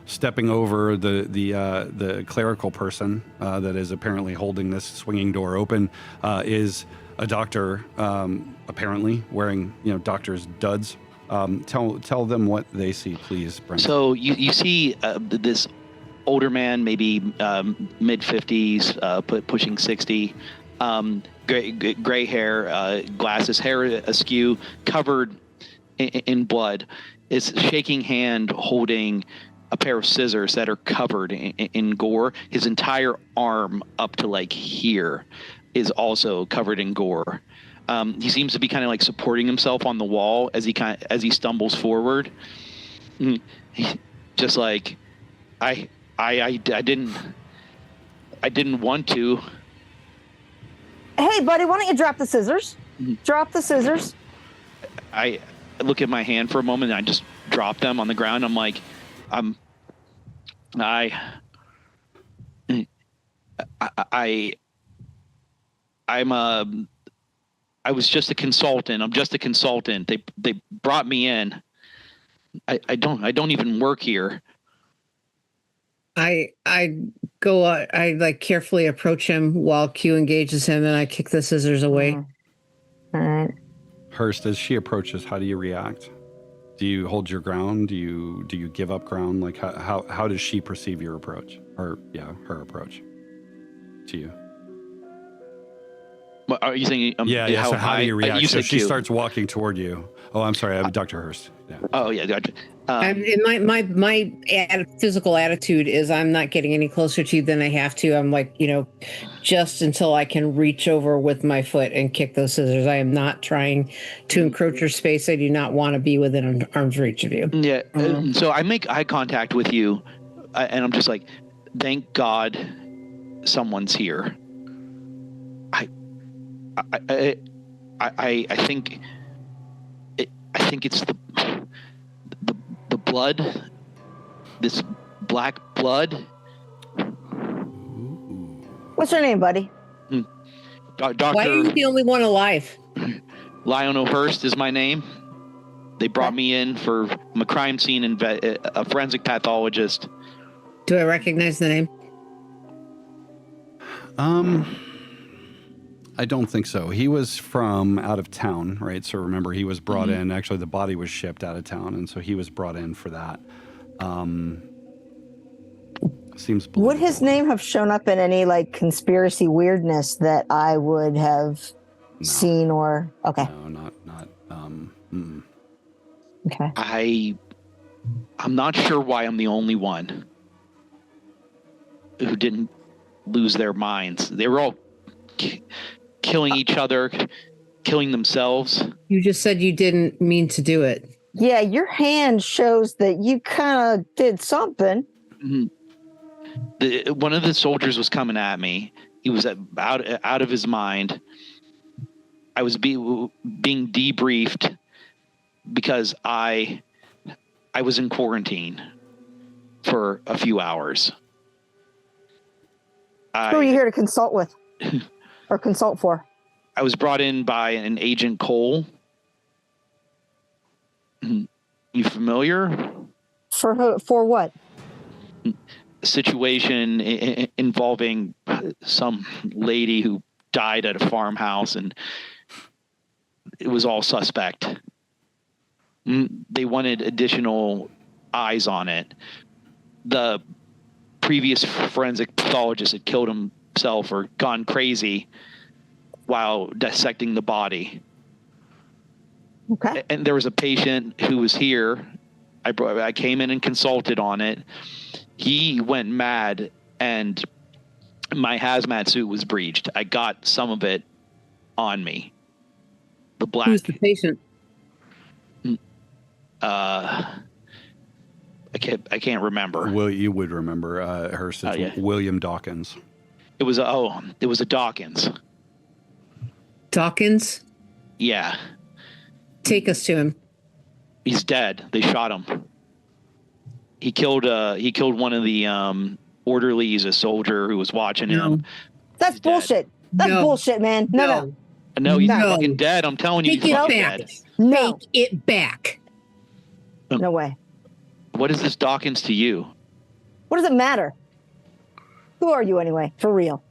Stepping over the clerical person that is apparently holding this swinging door open is a doctor, apparently wearing doctor's duds. Tell them what they see, please, Brent. So you see this older man, maybe mid-50s, pushing 60, gray hair, glasses, hair askew, covered in blood, is shaking hand holding a pair of scissors that are covered in gore. His entire arm up to like here is also covered in gore. He seems to be kind of like supporting himself on the wall as he stumbles forward. Just like I didn't want to. Hey, buddy, why don't you drop the scissors? Drop the scissors. I look at my hand for a moment and I just drop them on the ground. I'm like, I was just a consultant. I'm just a consultant. They brought me in. I don't even work here. I go. I like carefully approach him while Q engages him, and I kick the scissors away. All right. Hurst, as she approaches, how do you react? Do you hold your ground? Do you give up ground? Like how does she perceive your approach, or her approach to you? What, are you saying? Yeah. So how do you react? So she starts walking toward you. Oh, I'm sorry. I'm Dr. Hurst. Yeah. Oh yeah, gotcha. My physical attitude is I'm not getting any closer to you than I have to. I'm like, just until I can reach over with my foot and kick those scissors. I am not trying to encroach your space. I do not want to be within arm's reach of you. Yeah. So I make eye contact with you, and I'm just like, thank God, someone's here. I think it's the blood, this black blood. What's your name, buddy? Doctor. Why are you the only one alive? Lionel Hurst is my name. They brought me in for a crime scene a forensic pathologist. Do I recognize the name? I don't think so. He was from out of town, right? So remember, he was brought in. Actually, the body was shipped out of town, and so he was brought in for that. Seems believable. Would his name have shown up in any like conspiracy weirdness that I would have seen or okay? No, not. Okay. I'm not sure why I'm the only one who didn't lose their minds. They were all killing each other, killing themselves. You just said you didn't mean to do it. Yeah, your hand shows that you kind of did something. One of the soldiers was coming at me. He was out of his mind. I was being debriefed because I was in quarantine for a few hours. Who are you here to consult with or consult for? I was brought in by an Agent Cole. You familiar? For what? A situation involving some lady who died at a farmhouse, and it was all suspect. They wanted additional eyes on it. The previous forensic pathologist had killed himself or gone crazy while dissecting the body. Okay. And there was a patient who was here. I came in and consulted on it. He went mad, and my hazmat suit was breached. I got some of it on me. The black. Who's the patient? I can't remember. Well, you would remember Hurst. It's William Dawkins. It was a Dawkins. Dawkins? Yeah. Take us to him. He's dead. They shot him. He killed one of the orderlies, a soldier who was watching him. That's bullshit. That's bullshit, man. No. No, he's fucking dead. I'm telling you, he's fucking dead. No. Take it back. No way. What is this Dawkins to you? What does it matter? Who are you anyway? For real?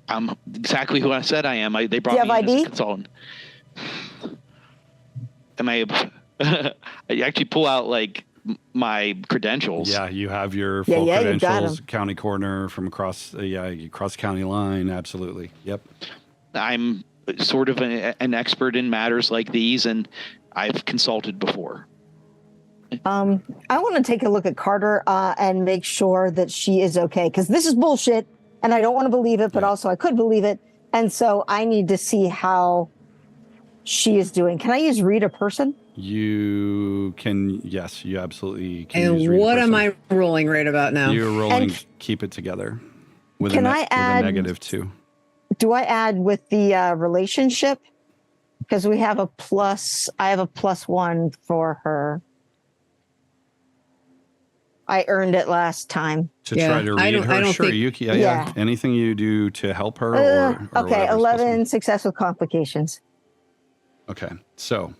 I'm exactly who I said I am. They brought Do you me have in as ID? a consultant. I actually pull out like my credentials. Yeah, you have your full credentials, county coroner from across county line. Absolutely. Yep. I'm sort of an expert in matters like these, and I've consulted before. I want to take a look at Carter and make sure that she is okay, because this is bullshit, and I don't want to believe it, but also I could believe it, and so I need to see how she is doing. Can I use read a person? You can, yes, you absolutely can. And what am I rolling right about now? You're rolling keep it together with can a I add, with a -2. Do I add with the relationship? Because we have a plus. I have a +1 for her. I earned it last time. To try to read her? Sure, think, anything you do to help her? Or okay, 11 success with complications. Okay, so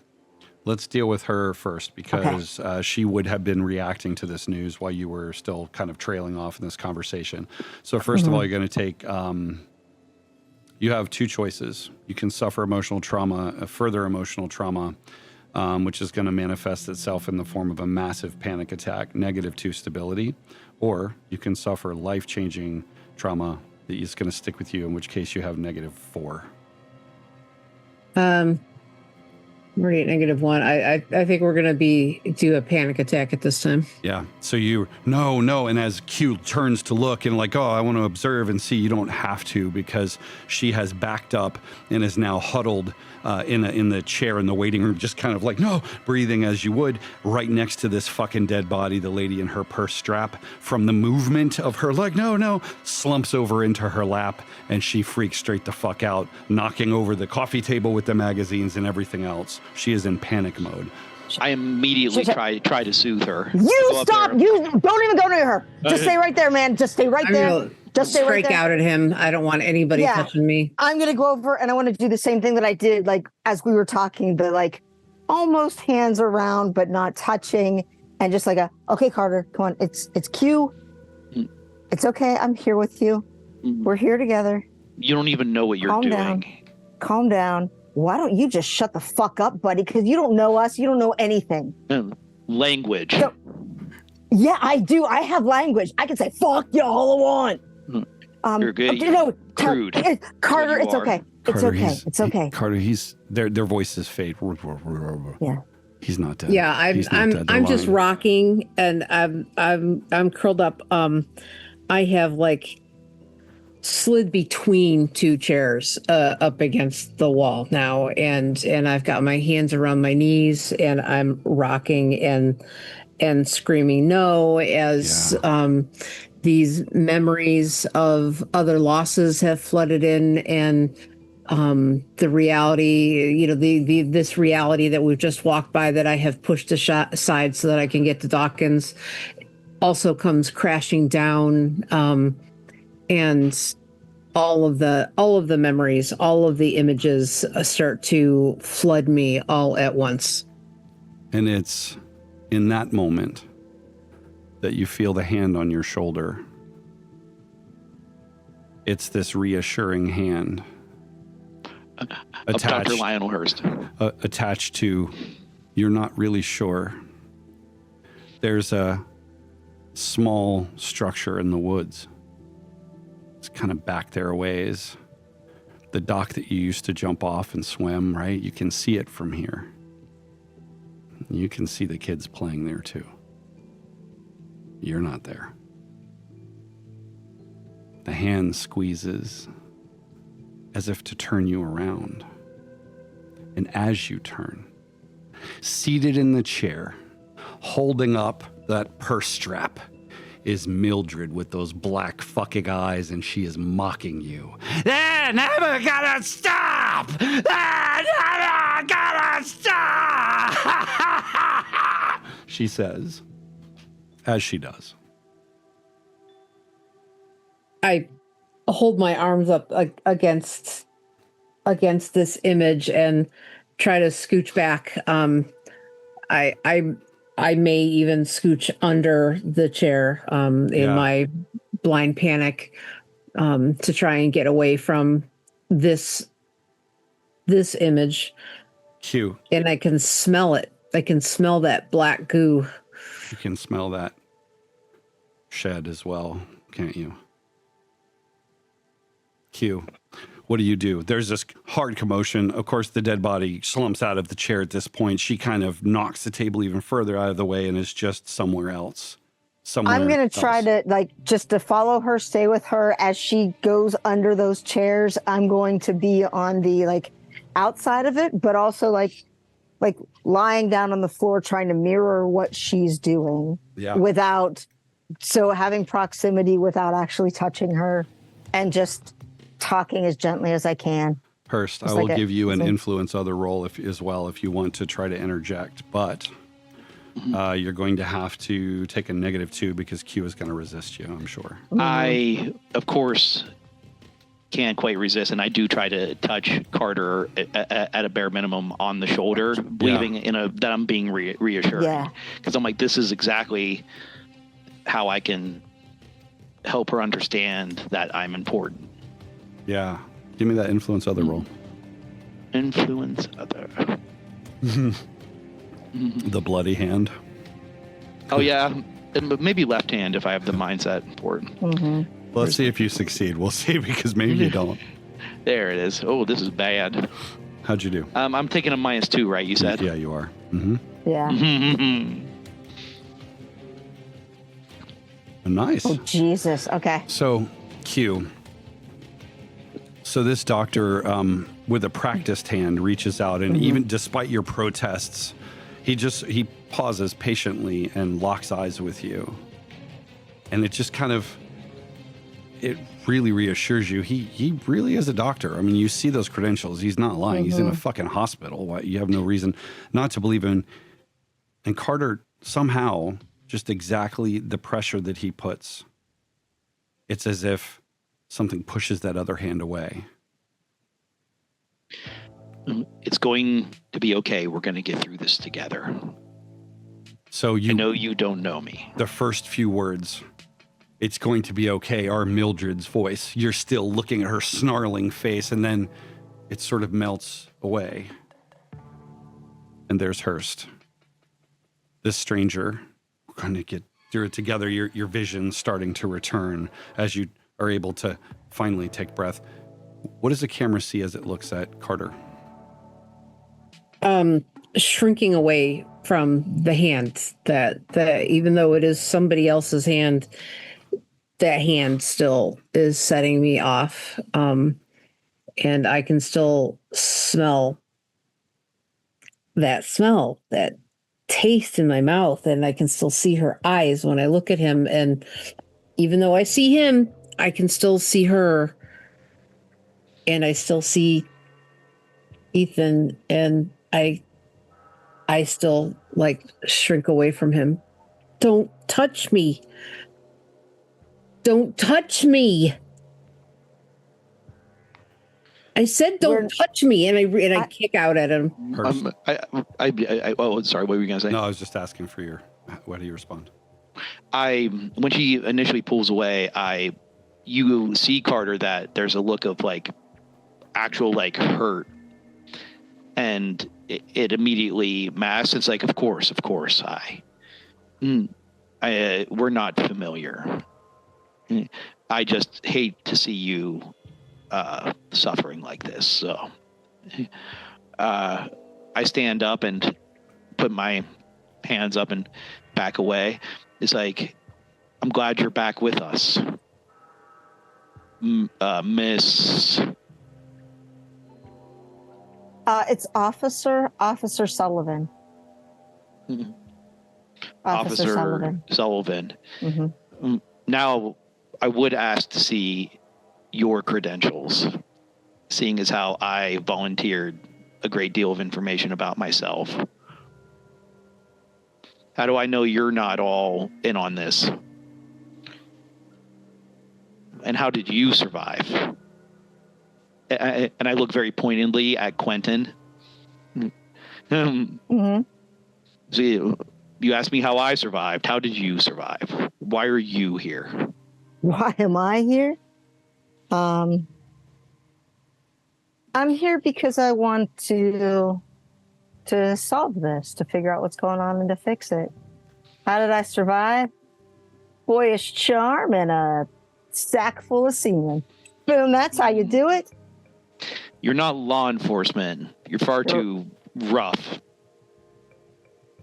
let's deal with her first, because she would have been reacting to this news while you were still kind of trailing off in this conversation. So first of all, you're going to take, you have two choices. You can suffer emotional trauma, further emotional trauma, which is going to manifest itself in the form of a massive panic attack, -2 stability, or you can suffer life-changing trauma that is going to stick with you, in which case you have -4. I'm already at -1. I think we're going to do a panic attack at this time. Yeah. So no. And as Q turns to look and like, oh, I want to observe and see, you don't have to, because she has backed up and is now huddled in the chair in the waiting room, just kind of like, no, breathing as you would, right next to this fucking dead body, the lady in her purse strap. From the movement of her leg, no, slumps over into her lap, and she freaks straight the fuck out, knocking over the coffee table with the magazines and everything else. She is in panic mode. I immediately try to soothe her. You stop! You don't even go near her. Just stay right there, man. Just stay right there. Just stay right there. Freak out at him. I don't want anybody touching me. I'm gonna go over and I want to do the same thing that I did, like as we were talking, but like almost hands around, but not touching, and just like okay, Carter, come on. It's Q. It's okay. I'm here with you. We're here together. You don't even know what you're doing. Down. calm down. Why don't you just shut the fuck up, buddy? Because you don't know us. You don't know anything. Language. So, yeah, I do. I have language. I can say, fuck y'all all I want. You're good. Crude. Carter, it's okay. It's okay. It's okay. Carter, their voices fade. Yeah. He's not dead. Yeah, I'm just rocking, and I'm curled up. I have like slid between two chairs up against the wall now, and I've got my hands around my knees, and I'm rocking and screaming no as these memories of other losses have flooded in, and the reality, this reality that we've just walked by that I have pushed aside so that I can get to Dawkins also comes crashing down, and all of the memories, all of the images start to flood me all at once. And it's in that moment that you feel the hand on your shoulder. It's this reassuring hand attached, Dr. Lionel Hurst. Attached to, you're not really sure. There's a small structure in the woods. It's kind of back there a ways. The dock that you used to jump off and swim, right? You can see it from here. You can see the kids playing there too. You're not there. The hand squeezes as if to turn you around. And as you turn, seated in the chair, holding up that purse strap, is Mildred with those black fucking eyes, and she is mocking you. They're never gonna stop! They're never gonna stop! She says, as she does. I hold my arms up against this image and try to scooch back. I may even scooch under the chair in my blind panic to try and get away from this image. Q. And I can smell it. I can smell that black goo. You can smell that shed as well, can't you? Q. What do? There's this hard commotion. Of course, the dead body slumps out of the chair at this point. She kind of knocks the table even further out of the way and is just somewhere else. I'm going to try to just to follow her, stay with her as she goes under those chairs. I'm going to be on the outside of it, but also like lying down on the floor, trying to mirror what she's doing having proximity without actually touching her, and just talking as gently as I can. Hurst, I will give you an influence other roll if you want to try to interject, but you're going to have to take a -2 because Q is going to resist you, I'm sure. I, of course, can't quite resist, and I do try to touch Carter at a bare minimum on the shoulder, believing that I'm being reassuring. Yeah. Because I'm like, this is exactly how I can help her understand that I'm important. Yeah. Give me that influence other roll. Influence other. The bloody hand. Oh, yeah. Maybe left hand if I have the mindset for it. Mm-hmm. Let's see if you succeed. We'll see, because maybe you don't. There it is. Oh, this is bad. How'd you do? I'm taking a -2, right? You said? Yeah, you are. Mm-hmm. Yeah. Nice. Oh, Jesus. Okay. So, Q. So this doctor, with a practiced hand, reaches out, and even despite your protests, he pauses patiently and locks eyes with you. And it just kind of, it really reassures you. He really is a doctor. I mean, you see those credentials. He's not lying. He's in a fucking hospital. Why, you have no reason not to believe in. And Carter, somehow, just exactly the pressure that he puts, it's as if something pushes that other hand away. It's going to be okay. We're going to get through this together. So I know you don't know me. The first few words, "it's going to be okay," are Mildred's voice. You're still looking at her snarling face, and then it sort of melts away. And there's Hurst. This stranger, we're going to get through it together. Your vision starting to return as you are able to finally take breath. What does the camera see as it looks at Carter? Shrinking away from the hand that even though it is somebody else's hand, that hand still is setting me off. And I can still smell that taste in my mouth, and I can still see her eyes when I look at him. And even though I see him, I can still see her, and I still see Ethan, and I still like shrink away from him. Don't touch me. Don't touch me. I said, "Don't touch me," and I kick out at him. Sorry, what were you gonna say? No, I was just asking for how do you respond? When she initially pulls away, you see, Carter, that there's a look of like actual like hurt, and it immediately masks. It's like, of course, we're not familiar. I just hate to see you suffering like this. So I stand up and put my hands up and back away. It's like, I'm glad you're back with us, Miss. It's Officer Sullivan. Mm-hmm. Officer Sullivan. Mm-hmm. Now, I would ask to see your credentials, seeing as how I volunteered a great deal of information about myself. How do I know you're not all in on this? And how did you survive? And I look very pointedly at Quinton. Mm-hmm. So you asked me how I survived. How did you survive? Why are you here? Why am I here? I'm here because I want to solve this, to figure out what's going on and to fix it. How did I survive? Boyish charm and a sack full of semen. Boom, that's how you do it. You're not law enforcement. You're far too rough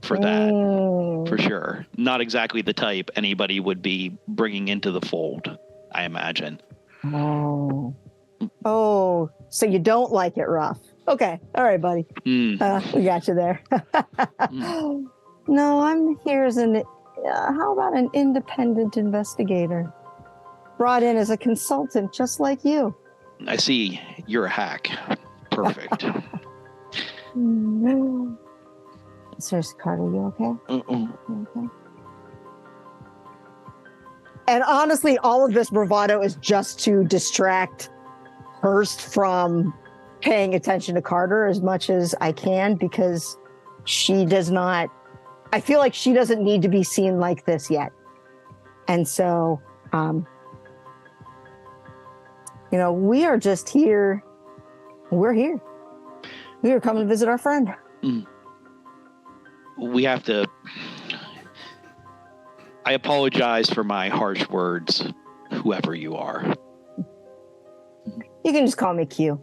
for that, for sure. Not exactly the type anybody would be bringing into the fold, I imagine. Oh, so you don't like it rough. Okay. All right, buddy. We got you there. No, I'm here as how about an independent investigator? Brought in as a consultant, just like you. I see. You're a hack. Perfect. Seriously, Carter, you okay? You okay? And honestly, all of this bravado is just to distract Hurst from paying attention to Carter as much as I can, because she does not, I feel like she doesn't need to be seen like this yet. And so, we are just here. We're here. We are coming to visit our friend. We have to... I apologize for my harsh words, whoever you are. You can just call me Q.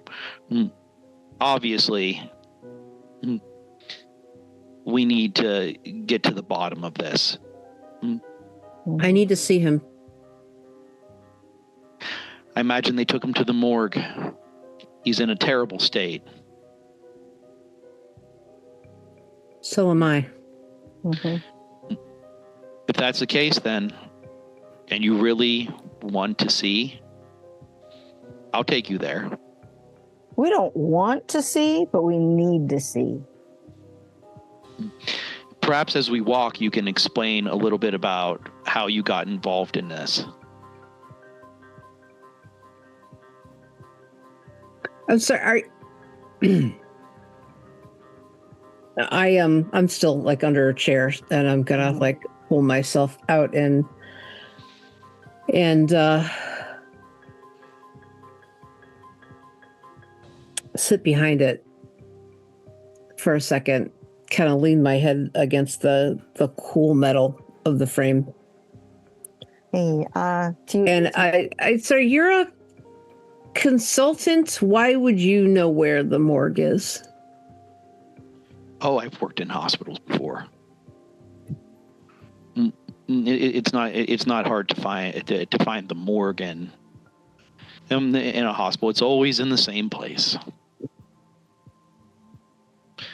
Obviously, we need to get to the bottom of this. I need to see him. I imagine they took him to the morgue. He's in a terrible state. So am I. Mm-hmm. If that's the case, then, and you really want to see, I'll take you there. We don't want to see, but we need to see. Perhaps as we walk, you can explain a little bit about how you got involved in this. I'm sorry. I'm still like under a chair, and I'm gonna like pull myself out and sit behind it for a second, kind of lean my head against the cool metal of the frame. Hey, So you're a consultant. Why would you know where the morgue is? Oh, I've worked in hospitals before. It's not hard to find the morgue in a hospital. It's always in the same place.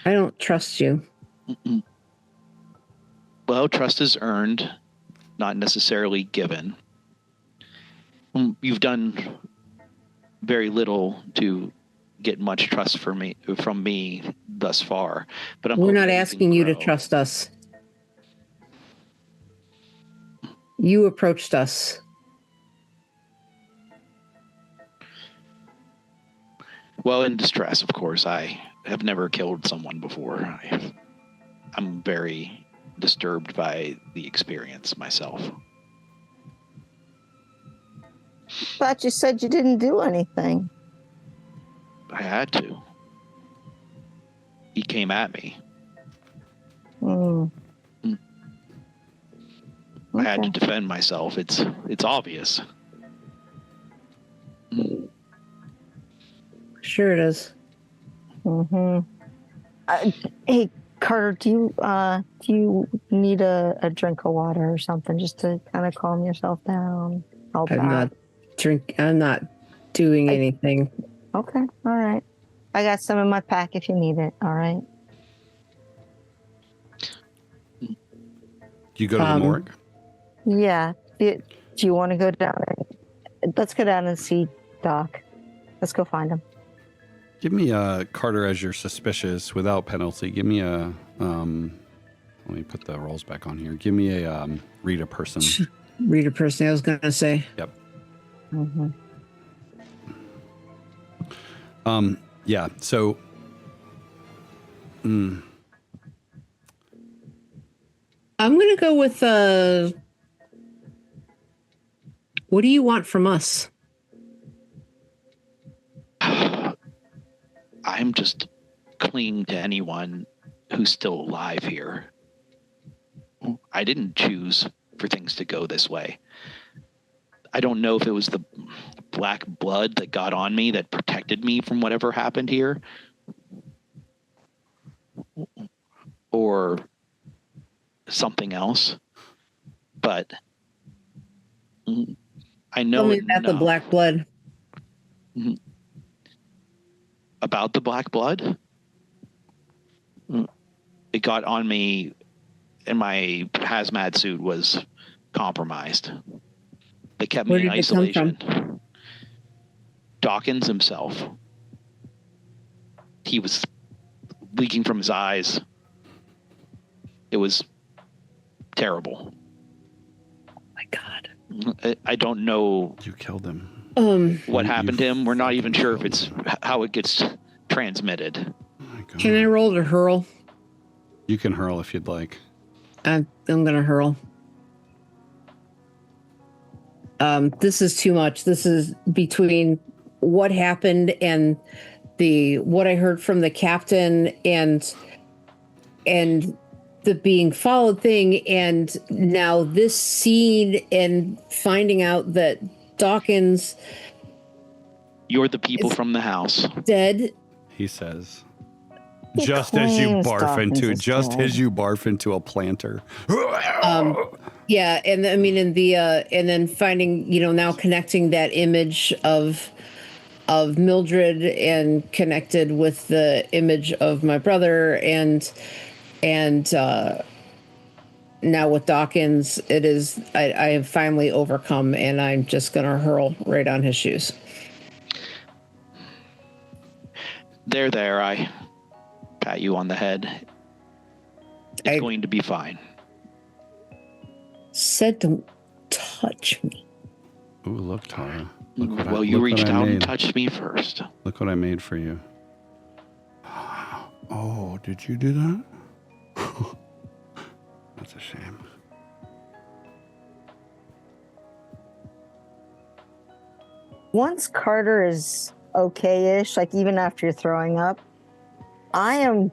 I don't trust you. Well, trust is earned, not necessarily given. You've done very little to get much trust from me thus far, but we're not asking you to trust us. You approached us. Well, in distress, of course. I have never killed someone before. I'm very disturbed by the experience myself. Thought you said you didn't do anything. I had to. He came at me. I had to defend myself. It's obvious. Sure it is. Hey, Carter, do you need a drink of water or something just to kind of calm yourself down? I'm not doing anything. Okay, all right. I got some in my pack if you need it. All right. You go to the morgue? Yeah. Do you want to go down? Let's go down and see Doc. Let's go find him. Give me a Carter as you're suspicious without penalty. Give me a let me put the rolls back on here. Give me a read a person. Read a person. I was going to say. Yep. Yeah. So. I'm going to go with what do you want from us? I'm just clinging to anyone who's still alive here. I didn't choose for things to go this way. I don't know if it was the black blood that got on me that protected me from whatever happened here, or something else. But I know. Tell me about the black blood. About the black blood? It got on me, and my hazmat suit was compromised. They kept me in isolation. Dawkins himself. He was leaking from his eyes. It was terrible. Oh my God. I don't know. You killed him. What happened to him? We're not even sure if it's how it gets transmitted. Oh my God. Can I roll to hurl? You can hurl if you'd like. I'm going to hurl. This is too much. This is between what happened and what I heard from the captain and the being followed thing, and now this scene and finding out that Dawkins. You're the people from the house. Dead. He says. Just as you barf into a planter. Yeah, and I mean, and then finding, now connecting that image of Mildred and connected with the image of my brother and now with Dawkins, it is I have finally overcome, and I'm just gonna hurl right on his shoes. There, I pat you on the head. It's going to be fine. Said don't touch me. Ooh, look, Tara. Well, you reached out and touched me first. Look what I made for you. Oh, did you do that? That's a shame. Once Carter is okay-ish, like even after you're throwing up, I'm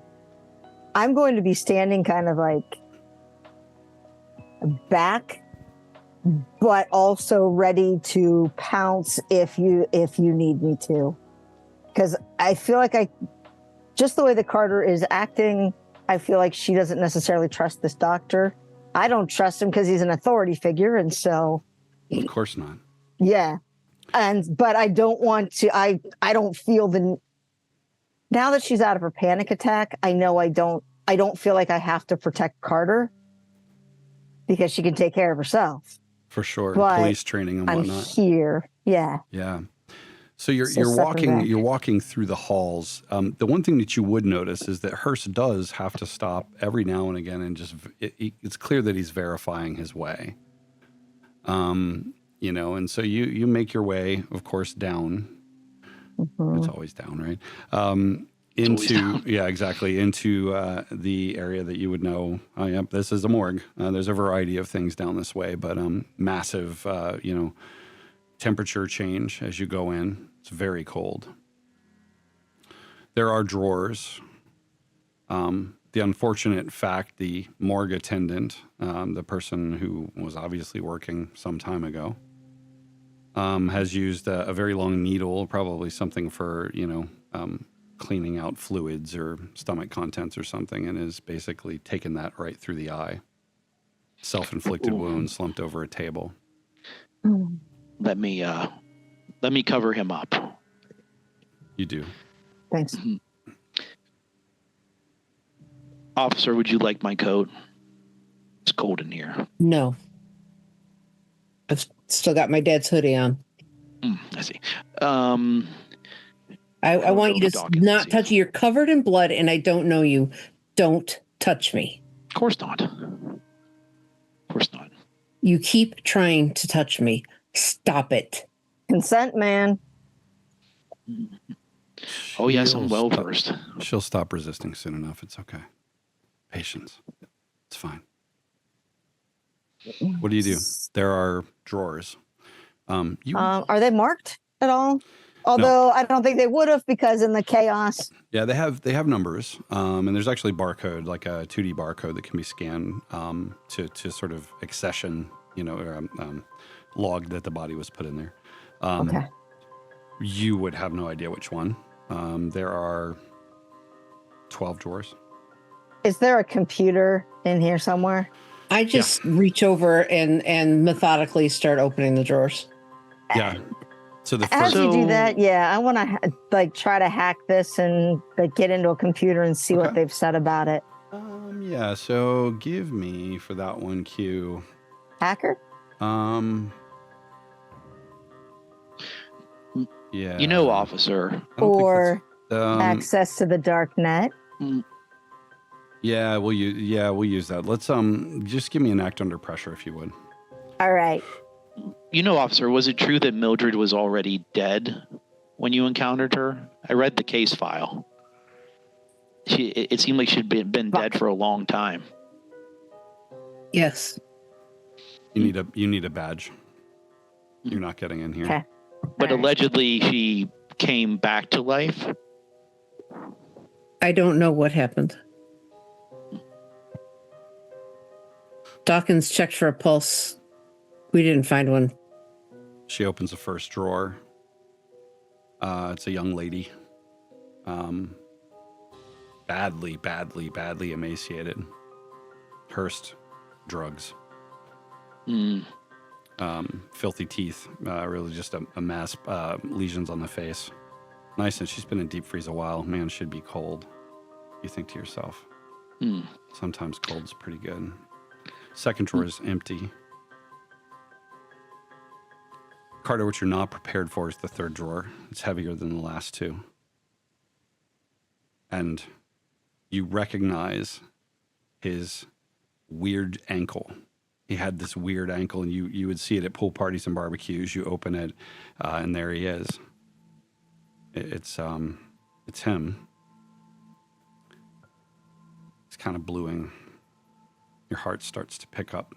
going to be standing kind of like back, but also ready to pounce if you need me to. Because I feel like just the way that Carter is acting, I feel like she doesn't necessarily trust this doctor. I don't trust him because he's an authority figure, and so... Of course not. Yeah. But I don't want to, I don't feel now that she's out of her panic attack, I know I don't feel like I have to protect Carter because she can take care of herself. For sure. But police training and whatnot. I'm here. Yeah. Yeah. So you're walking through the halls. The one thing that you would notice is that Hurst does have to stop every now and again and just, it's clear that he's verifying his way. And so you make your way, of course, down. Mm-hmm. It's always down, right? Into the area that you would know. Oh, yep, this is a morgue. There's a variety of things down this way, but massive, temperature change as you go in. It's very cold. There are drawers. The unfortunate fact, the morgue attendant, the person who was obviously working some time ago, has used a very long needle, probably something for, cleaning out fluids or stomach contents or something, and is basically taken that right through the eye. Self-inflicted wound slumped over a table. Let me cover him up. You do. Thanks. Mm-hmm. Officer, would you like my coat? It's cold in here. No. I've still got my dad's hoodie on. I see. I want you to not touch. You're covered in blood, and I don't know you. Don't touch me. Of course not. Of course not. You keep trying to touch me. Stop it. Consent, man. Oh, yes, I'm well versed. She'll stop resisting soon enough. It's okay. Patience. It's fine. What do you do? There are drawers. Are they marked at all? Although no. I don't think they would have, because in the chaos. Yeah, they have numbers, and there's actually barcode, like a 2D barcode that can be scanned to sort of accession, log that the body was put in there. Okay. You would have no idea which one. There are 12 drawers. Is there a computer in here somewhere? I just reach over and methodically start opening the drawers. Yeah. So as you do that, I want to try to hack this and get into a computer and see what they've said about it. So give me for that one, Q. Hacker? Yeah. Officer. Or access to the dark net. Yeah, we'll use that. Let's just give me an act under pressure, if you would. All right. Officer, was it true that Mildred was already dead when you encountered her? I read the case file. It seemed like she'd been dead for a long time. Yes. You need a badge. You're not getting in here. Okay. But allegedly she came back to life? I don't know what happened. Dawkins checked for a pulse. We didn't find one. She opens the first drawer. It's a young lady. Badly emaciated. Hurst, drugs. Filthy teeth. Really just a mess. Lesions on the face. Nice, and she's been in deep freeze a while. Man, she'd be cold. You think to yourself. Sometimes cold's pretty good. Second drawer is empty. Carter, what you're not prepared for is the third drawer. It's heavier than the last two. And you recognize his weird ankle. He had this weird ankle, and you would see it at pool parties and barbecues. You open it, and there he is. It's him. It's kind of bluing. Your heart starts to pick up.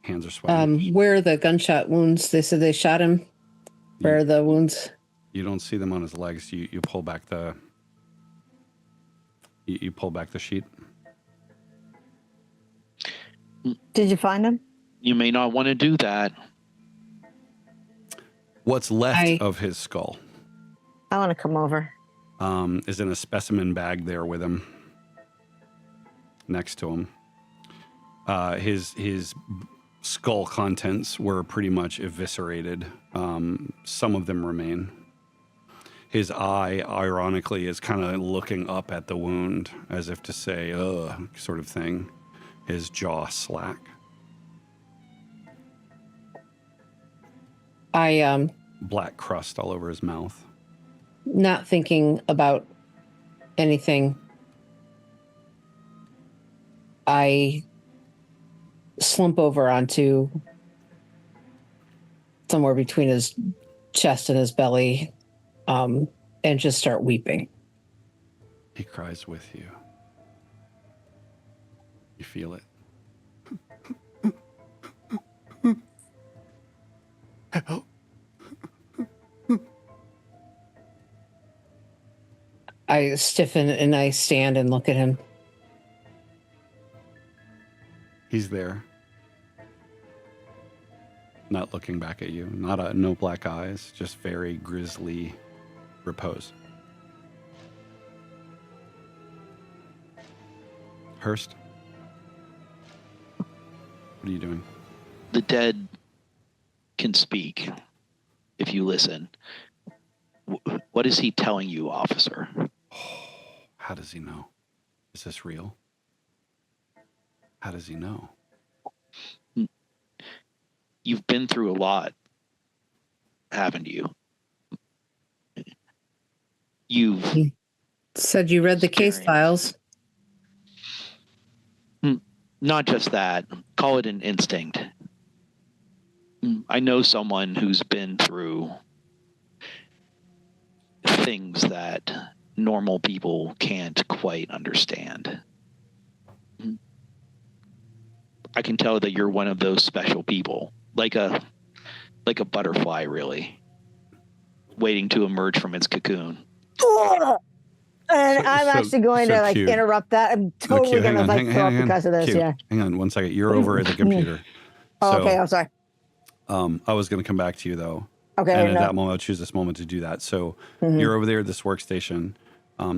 Hands are sweating. Where are the gunshot wounds? They said they shot him. Where are the wounds? You don't see them on his legs. You pull back the you pull back the sheet. Did you find him? You may not want to do that. What's left of his skull I want to come over. is in a specimen bag there with him, next to him. His skull contents were pretty much eviscerated. Some of them remain. His eye, ironically, is kind of looking up at the wound as if to say, ugh, sort of thing. His jaw slack. Black crust all over his mouth. Not thinking about anything, I slump over onto somewhere between his chest and his belly, and just start weeping. He cries with you. You feel it. Help. I stiffen and I stand and look at him. He's there. Not looking back at you. No black eyes, just very grisly repose. Hurst? What are you doing? The dead can speak if you listen. What is he telling you, officer? How does he know? Is this real? How does he know? You've been through a lot, haven't you? You've said you read the case files. Not just that. Call it an instinct. I know someone who's been through things that normal people can't quite understand. I can tell that you're one of those special people, like a butterfly, really, waiting to emerge from its cocoon. And I'm actually going to Q. interrupt that. I'm totally going to throw up because of this. Q, Yeah. hang on 1 second. You're over at the computer. Oh, okay, I'm sorry. I was going to come back to you though. Okay. And at that moment, I'll choose this moment to do that. So you're over there at this workstation.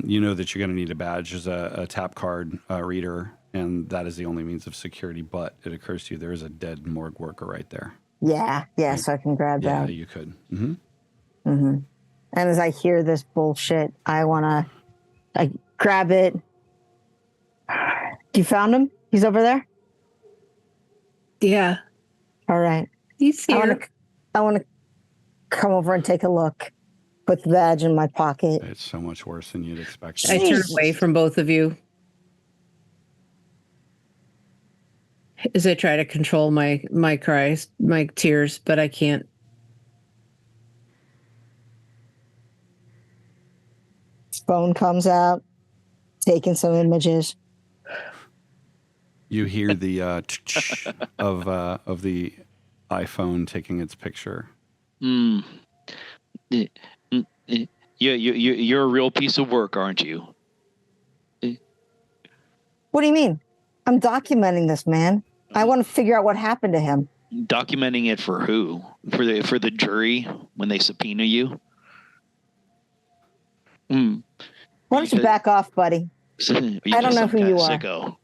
You know that you're going to need a badge. There's a tap card reader, and that is the only means of security. But it occurs to you there is a dead morgue worker right there. Yeah, right? So I can grab that. Yeah, you could. Mm-hmm. Mm-hmm. And as I hear this bullshit, I grab it. You found him? He's over there? Yeah. All right. He's here. I want to come over and take a look. Put the badge in my pocket. It's so much worse than you'd expect. I turn away from both of you as I try to control my cries, my tears, but I can't. Phone comes out, taking some images. You hear the of the iPhone taking its picture. You're a real piece of work, aren't you? What do you mean? I'm documenting this, man. I want to figure out what happened to him. Documenting it for who? For the jury when they subpoena you? Why don't you back off, buddy? I don't know who you are. Sicko?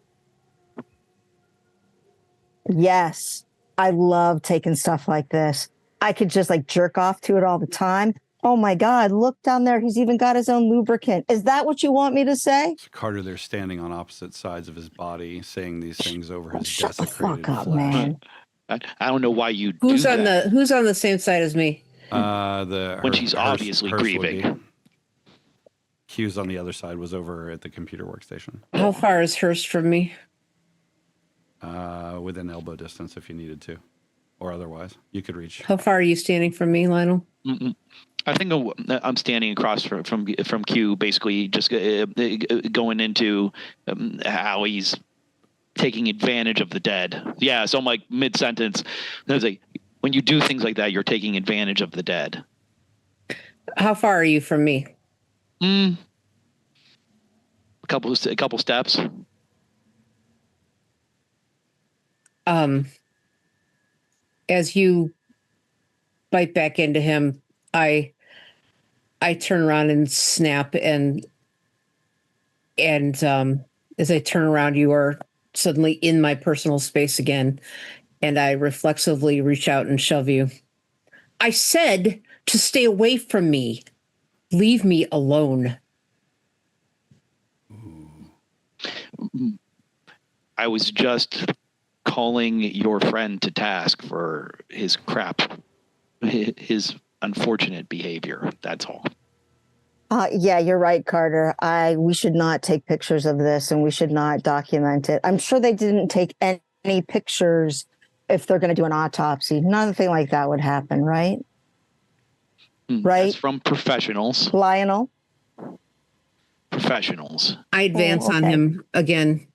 Yes, I love taking stuff like this. I could just jerk off to it all the time. Oh my God, look down there. He's even got his own lubricant. Is that what you want me to say? So Carter, they're standing on opposite sides of his body, saying these things over his Shut the desecrated fuck up, flesh. man. I don't know why you Who's do on that. Who's on the same side as me? When she's obviously grieving. Q's on the other side was over at the computer workstation. How far is Hurst from me? Within elbow distance if you needed to, or otherwise you could reach. How far are you standing from me, Lionel? I think I'm standing across from Q, basically just going into how he's taking advantage of the dead. Yeah, so I'm like mid-sentence. I was like, when you do things like that, you're taking advantage of the dead. How far are you from me? A couple steps. As you bite back into him, I turn around and snap, and as I turn around, you are suddenly in my personal space again, and I reflexively reach out and shove you. I said to stay away from me. Leave me alone. I was just calling your friend to task for his crap, his unfortunate behavior. That's all. Yeah, you're right, Carter. We should not take pictures of this, and we should not document it. I'm sure they didn't take any pictures if they're going to do an autopsy. Nothing like that would happen, right? Right? That's from professionals. Lionel? Professionals. I advance on him again.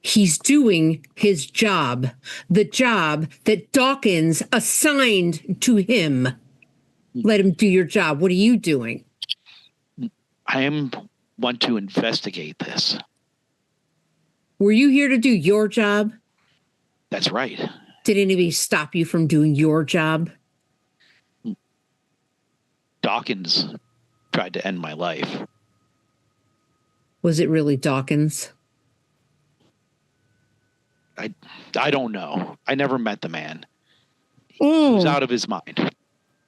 He's doing his job, the job that Dawkins assigned to him. Let him do your job. What are you doing? I want to investigate this. Were you here to do your job? That's right. Did anybody stop you from doing your job? Dawkins tried to end my life. Was it really Dawkins? I don't know. I never met the man. He was out of his mind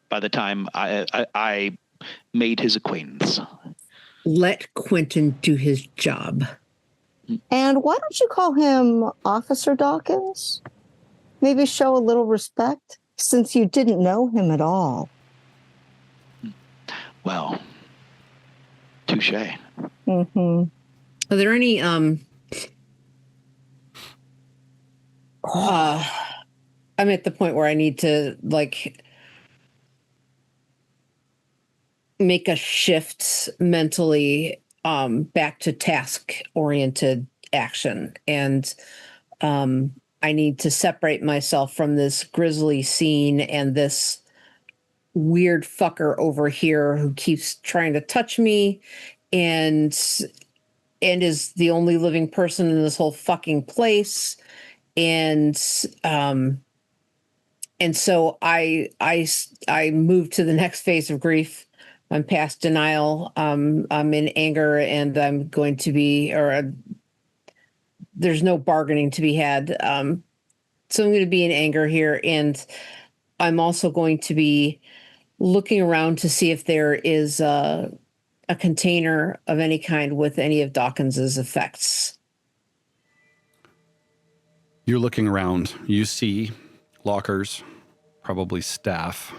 by the time I made his acquaintance. Let Quinton do his job. And why don't you call him Officer Dawkins? Maybe show a little respect since you didn't know him at all. Well, touche. Mm-hmm. Are there any I'm at the point where I need to make a shift mentally back to task oriented action, and I need to separate myself from this grisly scene and this weird fucker over here who keeps trying to touch me and is the only living person in this whole fucking place. And so I move to the next phase of grief. I'm past denial. I'm in anger, and I'm going to be, there's no bargaining to be had. So I'm going to be in anger here, and I'm also going to be looking around to see if there is a container of any kind with any of Dawkins's effects. You're looking around. You see lockers, probably staff.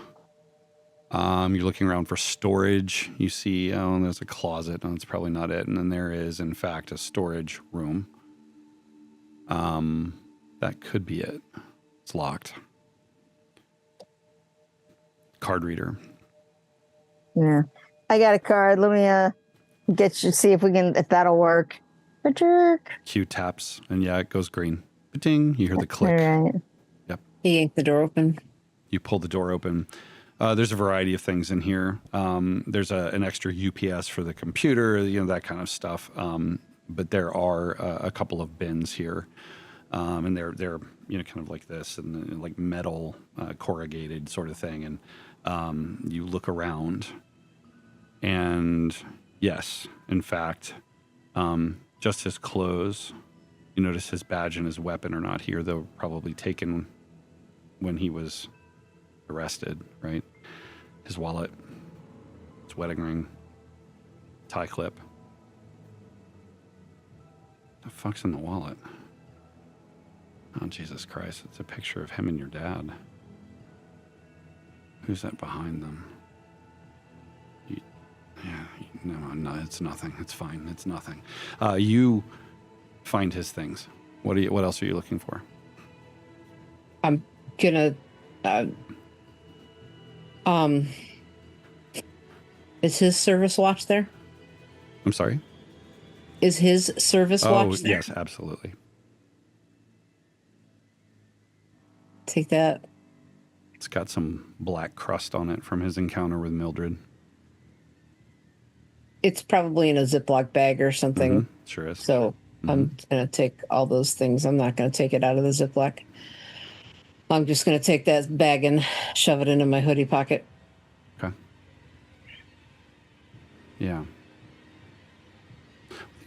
You're looking around for storage. You see, there's a closet. No, that's probably not it. And then there is, in fact, a storage room. That could be it. It's locked. Card reader. Yeah. I got a card. Let me see if that'll work. A jerk. Q taps, and yeah, it goes green. Ding, you hear the click. All right. Yep. He yanked the door open. You pull the door open. There's a variety of things in here. There's an extra UPS for the computer, that kind of stuff. But there are a couple of bins here, and they're kind of like this, and like metal corrugated sort of thing. And you look around, and yes, in fact, just his clothes. You notice his badge and his weapon are not here. They were probably taken when he was arrested, right? His wallet, his wedding ring, tie clip. The fuck's in the wallet? Oh, Jesus Christ. It's a picture of him and your dad. Who's that behind them? No, it's nothing. It's fine. It's nothing. You find his things. What else are you looking for? I'm gonna is his service watch there? I'm sorry? Is his service watch there? Yes, absolutely. Take that. It's got some black crust on it from his encounter with Mildred. It's probably in a Ziploc bag or something. Mm-hmm. Sure is. So I'm going to take all those things. I'm not going to take it out of the Ziploc. I'm just going to take that bag and shove it into my hoodie pocket. Okay. Yeah.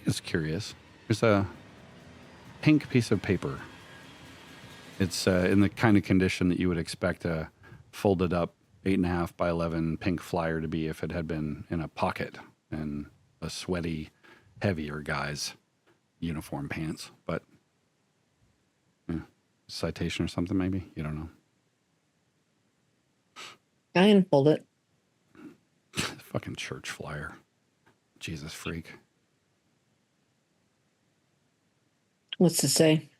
It's curious. There's a pink piece of paper. It's in the kind of condition that you would expect a folded up 8.5 by 11 pink flyer to be if it had been in a pocket and a sweaty, heavier guy's uniform pants. But citation or something, maybe? You don't know. I unfold it. Fucking church flyer. Jesus freak. What's it say?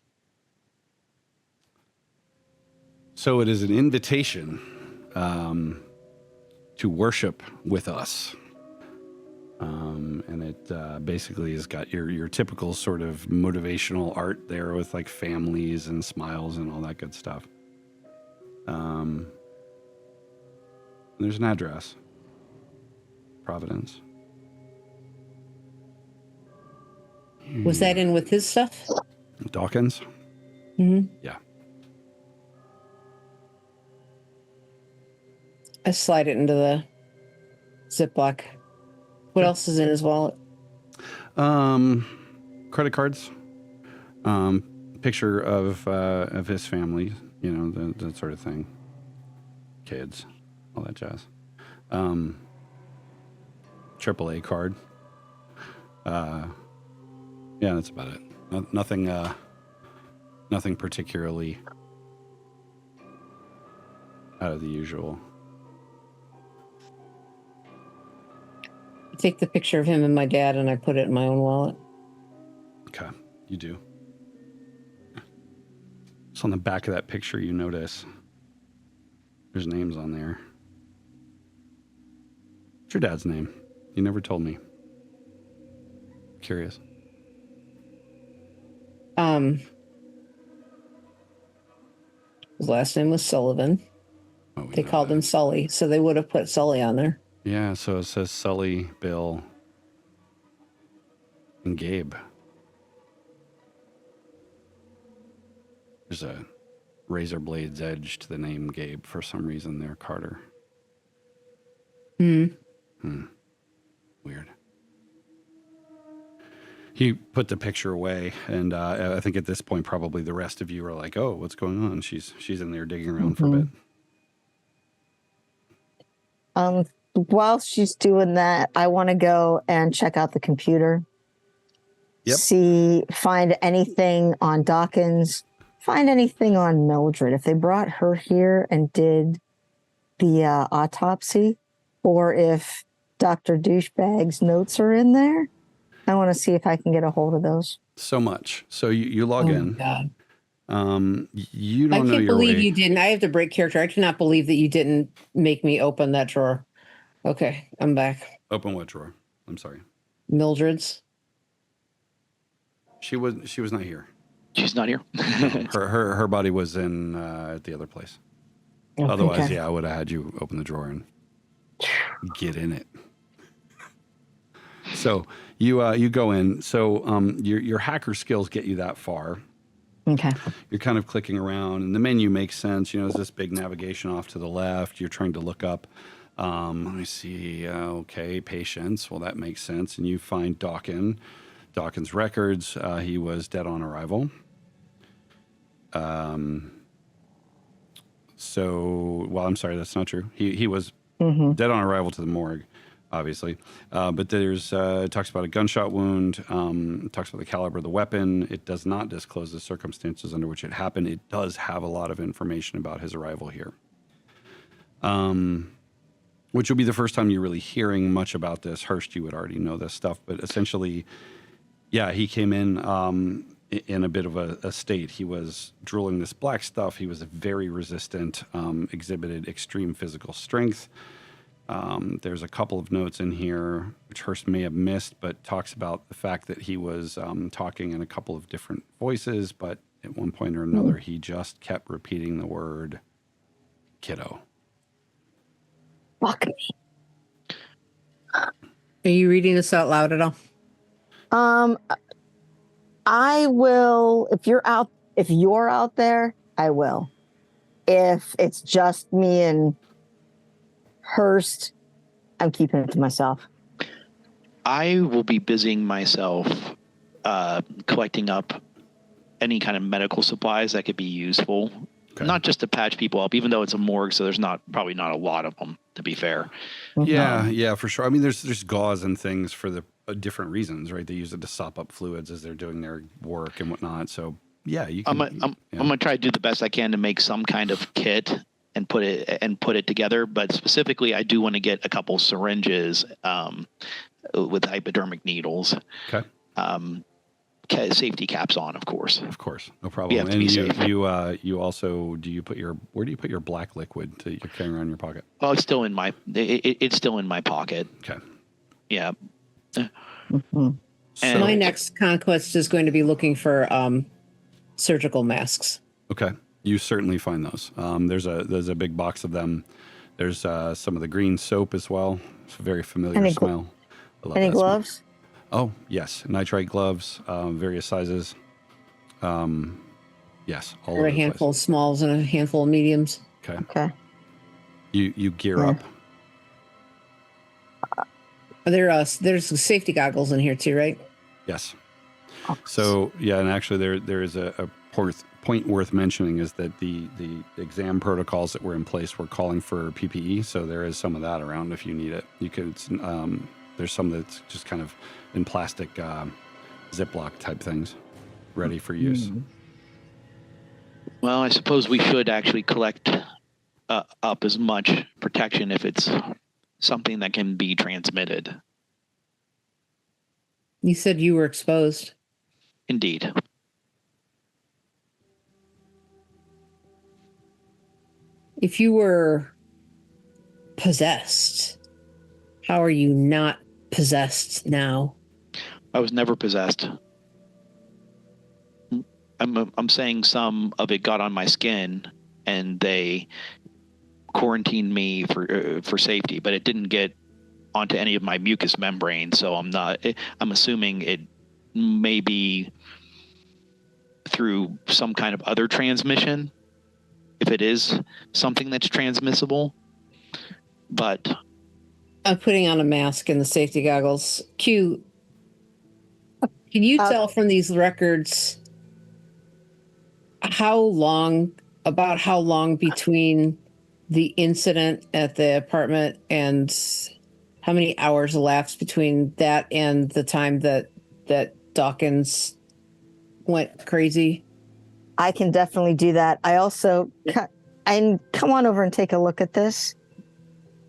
So it is an invitation to worship with us. And it basically has got your typical sort of motivational art there with like families and smiles and all that good stuff. There's an address. Providence. Was that in with his stuff? Dawkins? Mm-hmm. Yeah. I slide it into the Ziploc. What else is in his wallet? Credit cards. Picture of his family, you know, that sort of thing. Kids, all that jazz. AAA card. Yeah, that's about it. Nothing particularly out of the usual. I take the picture of him and my dad and I put it in my own wallet. Okay, you do. So on the back of that picture, you notice there's names on there. What's your dad's name? You never told me. Curious. His last name was Sullivan. Oh, They called him Sully, so they would have put Sully on there. Yeah, so it says Sully, Bill, and Gabe. There's a razor blade's edge to the name Gabe for some reason there, Carter. Weird. He put the picture away, and I think at this point probably the rest of you are like, "Oh, what's going on?" She's in there digging around for a bit. While she's doing that, I want to go and check out the computer. Yep. Find anything on Dawkins, find anything on Mildred. If they brought her here and did the autopsy, or if Dr. Douchebag's notes are in there, I want to see if I can get a hold of those. So much. So you log in. God. You don't know I can't your believe way. you didn't. I have to break character. I cannot believe that you didn't make me open that drawer. Okay, I'm back. Open what drawer? I'm sorry. Mildred's. She was not here. She's not here. No, her body was in at the other place. Okay. Otherwise, yeah, I would have had you open the drawer and get in it. So you go in. So your hacker skills get you that far. Okay. You're kind of clicking around, and the menu makes sense. You know, there's this big navigation off to the left. You're trying to look up. Let me see. Okay, patients. Well, that makes sense. And you find Dawkins' records. He was dead on arrival. Well, I'm sorry, that's not true. He was dead on arrival to the morgue, obviously. But there's it talks about a gunshot wound. It talks about the caliber of the weapon. It does not disclose the circumstances under which it happened. It does have a lot of information about his arrival here. Which will be the first time you're really hearing much about this. Hurst, you would already know this stuff, but essentially, yeah, he came in a bit of a state. He was drooling this black stuff. He was very resistant, exhibited extreme physical strength. There's a couple of notes in here, which Hurst may have missed, but talks about the fact that he was talking in a couple of different voices, but at one point or another, he just kept repeating the word kiddo. Fuck me. Are Are you reading this out loud at all? I will. If you're out there, I will. If it's just me and Hurst, I'm keeping it to myself. I will be busying myself collecting up any kind of medical supplies that could be useful. Okay. Not just to patch people up, even though it's a morgue, so there's probably not a lot of them, to be fair. Yeah, for sure. I mean, there's gauze and things for the different reasons, right? They use it to sop up fluids as they're doing their work and whatnot. So yeah, you can. I'm gonna try to do the best I can to make some kind of kit and put it together. But specifically, I do want to get a couple syringes with hypodermic needles. Okay. Safety caps on, of course. Of course, no problem. You have to be safe. You also where do you put your black liquid that you're carrying around in your pocket? Oh, it's still in my pocket. Okay. Yeah. Mm-hmm. So my next conquest is going to be looking for surgical masks. Okay, you certainly find those. There's a big box of them. There's some of the green soap as well. It's a very familiar smell. Any gloves? Smell. Oh, yes. Nitrite gloves, various sizes. Yes, all over a handful of smalls and a handful of mediums. Okay. You gear up. There's safety goggles in here too, right? Yes. So, yeah, and actually there is a point worth mentioning is that the exam protocols that were in place were calling for PPE, so there is some of that around if you need it. You could, there's some that's just kind of in plastic Ziploc type things ready for use. Well, I suppose we should actually collect up as much protection if it's something that can be transmitted. You said you were exposed. Indeed. If you were possessed, how are you not possessed now? I was never possessed. I'm saying some of it got on my skin and they quarantined me for safety, but it didn't get onto any of my mucous membrane. So I'm assuming it may be through some kind of other transmission, if it is something that's transmissible. But I'm putting on a mask and the safety goggles. Q, can you tell from these records how long between the incident at the apartment and how many hours elapsed between that and the time that Dawkins went crazy? I can definitely do that. I also, and come on over and take a look at this.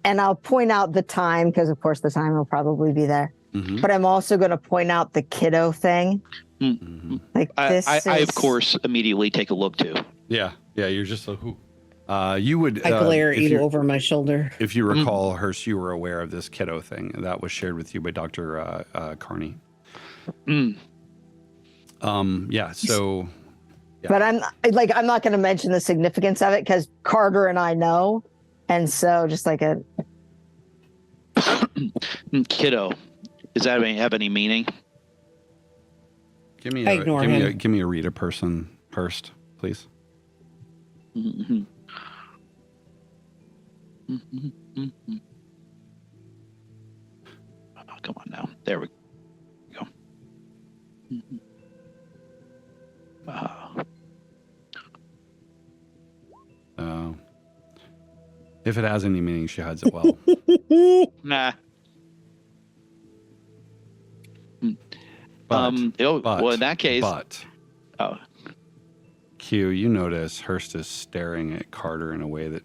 And I'll point out the time, because of course the time will probably be there. Mm-hmm. But I'm also going to point out the kiddo thing. Mm-hmm. Like I of course immediately take a look too. Yeah. You're just like, who? You would. I glare you over my shoulder. If you recall, Hurst, you were aware of this kiddo thing, and that was shared with you by Dr. Carney. Yeah. So. Yeah. But I'm not going to mention the significance of it because Carter and I know, and so just like a kiddo. Does that have any meaning? Give me a reader person, Hurst, please. Mm-hmm. Mm-hmm. Mm-hmm. Oh, come on now. There we go. Mm-hmm. If it has any meaning, she hides it well. Nah. But, well, in that case. Q, you notice Hurst is staring at Carter in a way that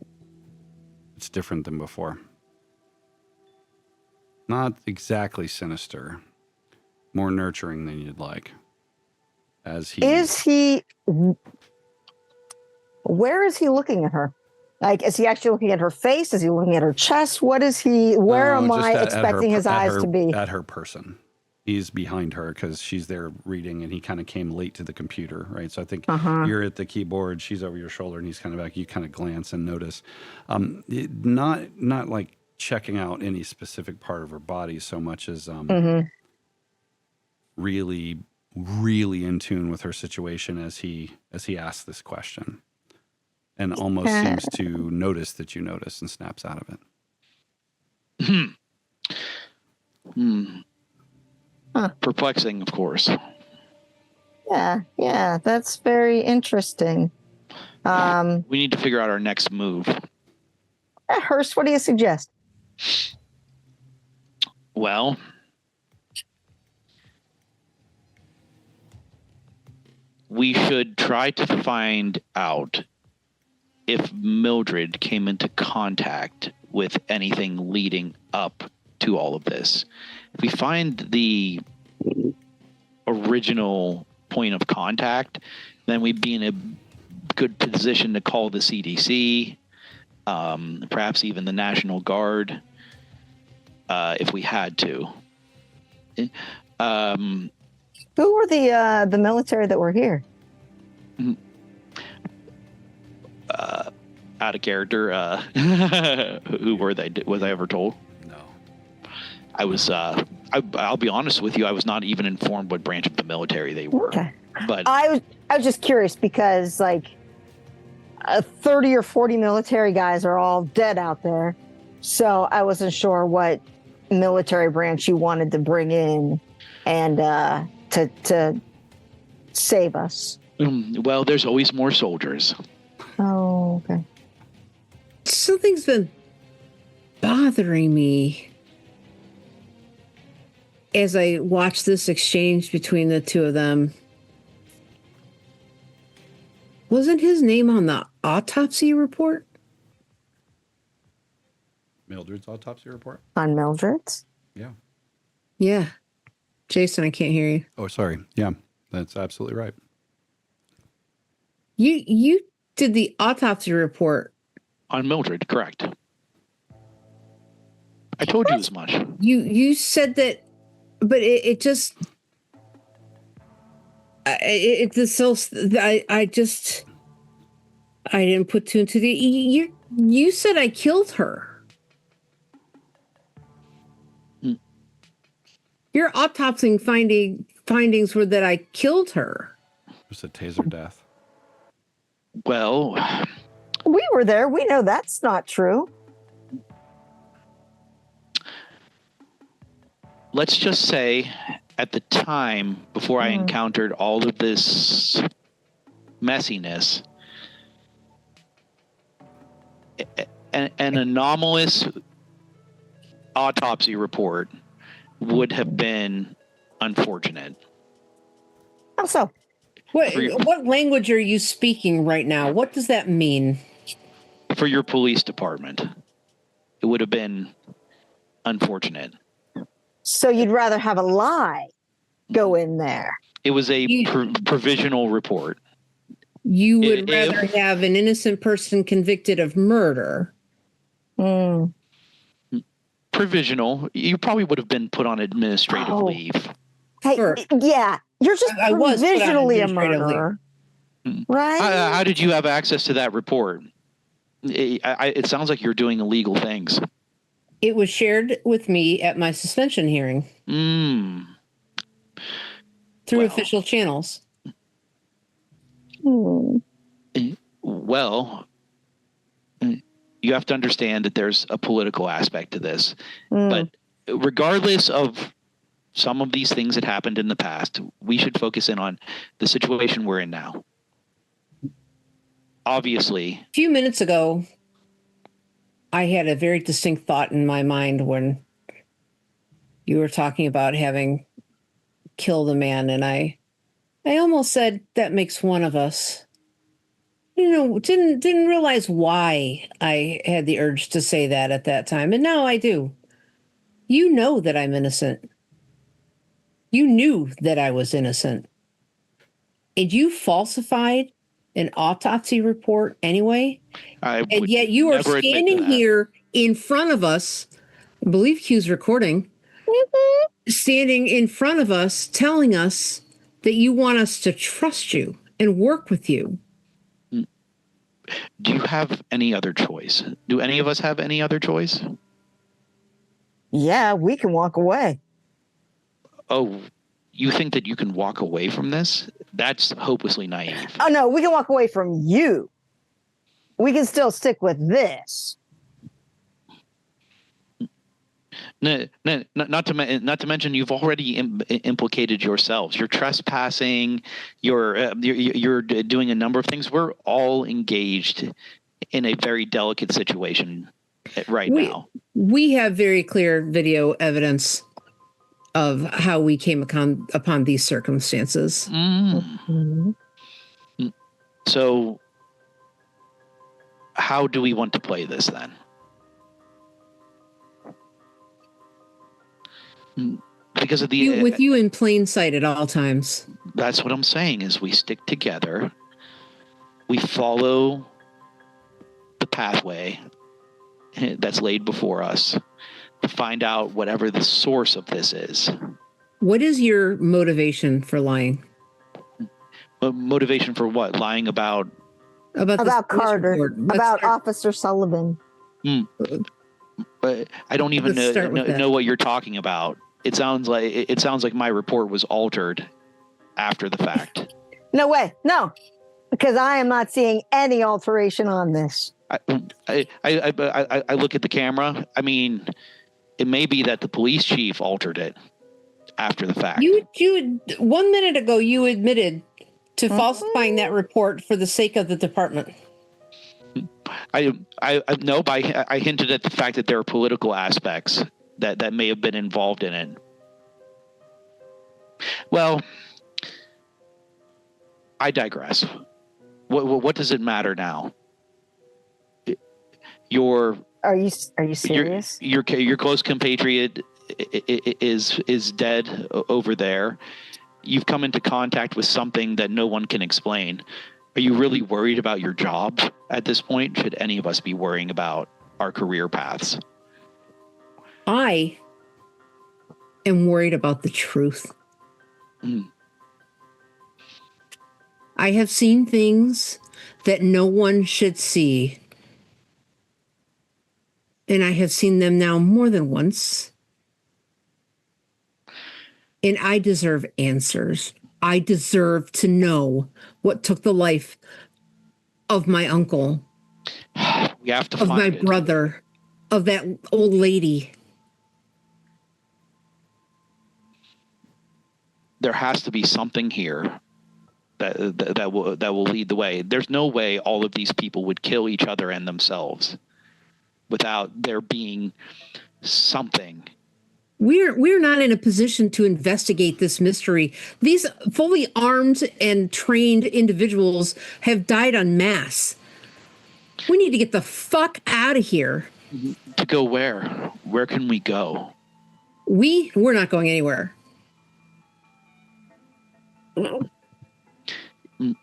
it's different than before. Not exactly sinister, more nurturing than you'd like. Where is he looking at her? Like, is he actually looking at her face? Is he looking at her chest? Where am I expecting his eyes to be? At her person. He's behind her because she's there reading, and he kind of came late to the computer, right? So I think you're at the keyboard, she's over your shoulder, and he's kind of back. You kind of glance and notice, not like checking out any specific part of her body so much as really, really in tune with her situation as he asks this question, and almost seems to notice that you notice and snaps out of it. Perplexing, of course. Yeah, that's very interesting. We need to figure out our next move. Hurst, what do you suggest? Well, we should try to find out if Mildred came into contact with anything leading up to all of this. If we find the original point of contact, then we'd be in a good position to call the CDC, perhaps even the National Guard, if we had to. Who were the military that were here? Out of character. Who were they? Was I ever told? No. I was. I'll be honest with you. I was not even informed what branch of the military they were. Okay. But I was just curious because 30 or 40 military guys are all dead out there, so I wasn't sure what military branch you wanted to bring in and to save us. Well, there's always more soldiers. Oh, okay. Something's been bothering me as I watch this exchange between the two of them. Wasn't his name on the autopsy report? Mildred's autopsy report? On Mildred's? Yeah. Yeah. Jason, I can't hear you. Oh, sorry. Yeah, that's absolutely right. You did the autopsy report. On Mildred, correct. I told you as much. You said that, but it just I didn't put two and two. You said I killed her. Your autopsy findings were that I killed her. It was a taser death. Well, we were there. We know that's not true. Let's just say at the time before I encountered all of this messiness, an anomalous autopsy report would have been unfortunate. How so? What language are you speaking right now? What does that mean? For your police department, it would have been unfortunate. So you'd rather have a lie go in there? It was a provisional report. You would rather have an innocent person convicted of murder. Provisional. You probably would have been put on administrative leave. Hey, yeah, you're just provisionally a murderer, right? How did you have access to that report? It sounds like you're doing illegal things. It was shared with me at my suspension hearing. Through official channels. Well, you have to understand that there's a political aspect to this. But regardless of some of these things that happened in the past, we should focus in on the situation we're in now. Obviously. A few minutes ago, I had a very distinct thought in my mind when you were talking about having killed a man, and I almost said that makes one of us. Didn't realize why I had the urge to say that at that time, and now I do. You know that I'm innocent. You knew that I was innocent, and you falsified an autopsy report anyway, and yet you are standing here in front of us. I believe Q's recording. Standing in front of us, telling us that you want us to trust you and work with you. Do you have any other choice? Do any of us have any other choice? Yeah, we can walk away. Oh, you think that you can walk away from this? That's hopelessly naive. Oh, no, we can walk away from you. We can still stick with this. No, not to mention you've already implicated yourselves. You're trespassing. You're doing a number of things. We're all engaged in a very delicate situation now. We have very clear video evidence of how we came upon these circumstances. Mm-hmm. So, how do we want to play this then? Because of the with you in plain sight at all times. That's what I'm saying. Is we stick together. We follow the pathway that's laid before us to find out whatever the source of this is. What is your motivation for lying? Motivation for what? Lying about Carter, about start. Officer Sullivan. But I don't even know what you're talking about. It sounds like my report was altered after the fact. No way, no, because I am not seeing any alteration on this. I look at the camera. I mean, it may be that the police chief altered it after the fact. You 1 minute ago you admitted to falsifying that report for the sake of the department. I hinted at the fact that there are political aspects that may have been involved in it. Well, I digress. What does it matter now? Are you serious? Your close compatriot is dead over there. You've come into contact with something that no one can explain. Are you really worried about your job at this point? Should any of us be worrying about our career paths? I am worried about the truth. I have seen things that no one should see. And I have seen them now more than once. And I deserve answers. I deserve to know what took the life of my uncle, we have to of find my it. brother, of that old lady. There has to be something here that will lead the way. There's no way all of these people would kill each other and themselves without there being something. We're not in a position to investigate this mystery. These fully armed and trained individuals have died en masse. We need to get the fuck out of here. To go where? Where can we go? We're not going anywhere.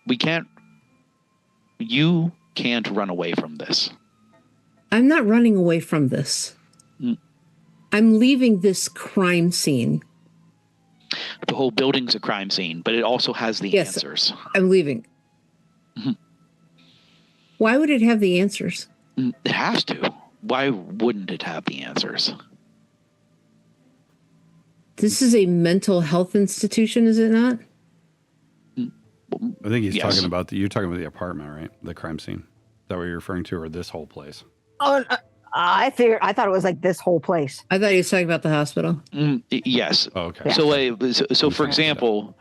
We can't. You can't run away from this. I'm not running away from this. I'm leaving this crime scene. The whole building's a crime scene, but it also has the answers. I'm leaving. Why would it have the answers? It has to. Why wouldn't it have the answers? This is a mental health institution, is it not? I think he's talking about you're talking about the apartment, right? The crime scene. Is that what you're referring to, or this whole place? Oh, I thought it was like this whole place. I thought he was talking about the hospital. Yes. Oh, okay. Yeah. So for example,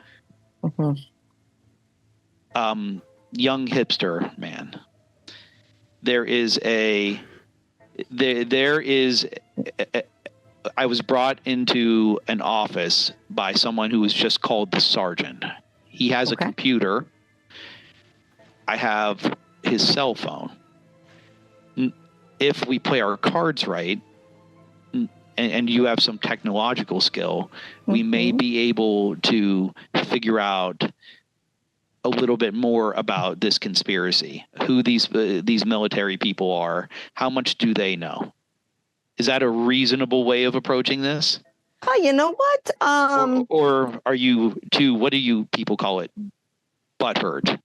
young hipster man. I was brought into an office by someone who was just called the sergeant. He has a computer. I have his cell phone. If we play our cards right, and you have some technological skill, we may be able to figure out a little bit more about this conspiracy, who these military people are, how much do they know? Is that a reasonable way of approaching this? Oh, you know what? Or are you too? What do you people call it? Butthurt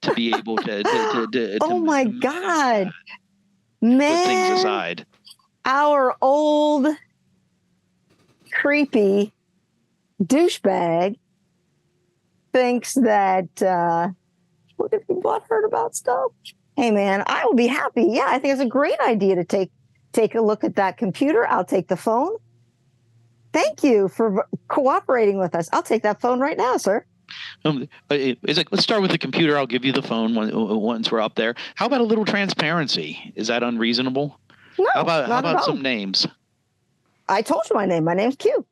to be able to oh my God, man! Put things aside. Our old creepy douchebag thinks that what if you butthurt about stuff? Hey man, I will be happy. Yeah, I think it's a great idea to take a look at that computer. I'll take the phone. Thank you for cooperating with us. I'll take that phone right now, sir. It's like, let's start with the computer. I'll give you the phone once we're up there. How about a little transparency? Is that unreasonable? No, how about some all. names? I told you my name. My name's Q.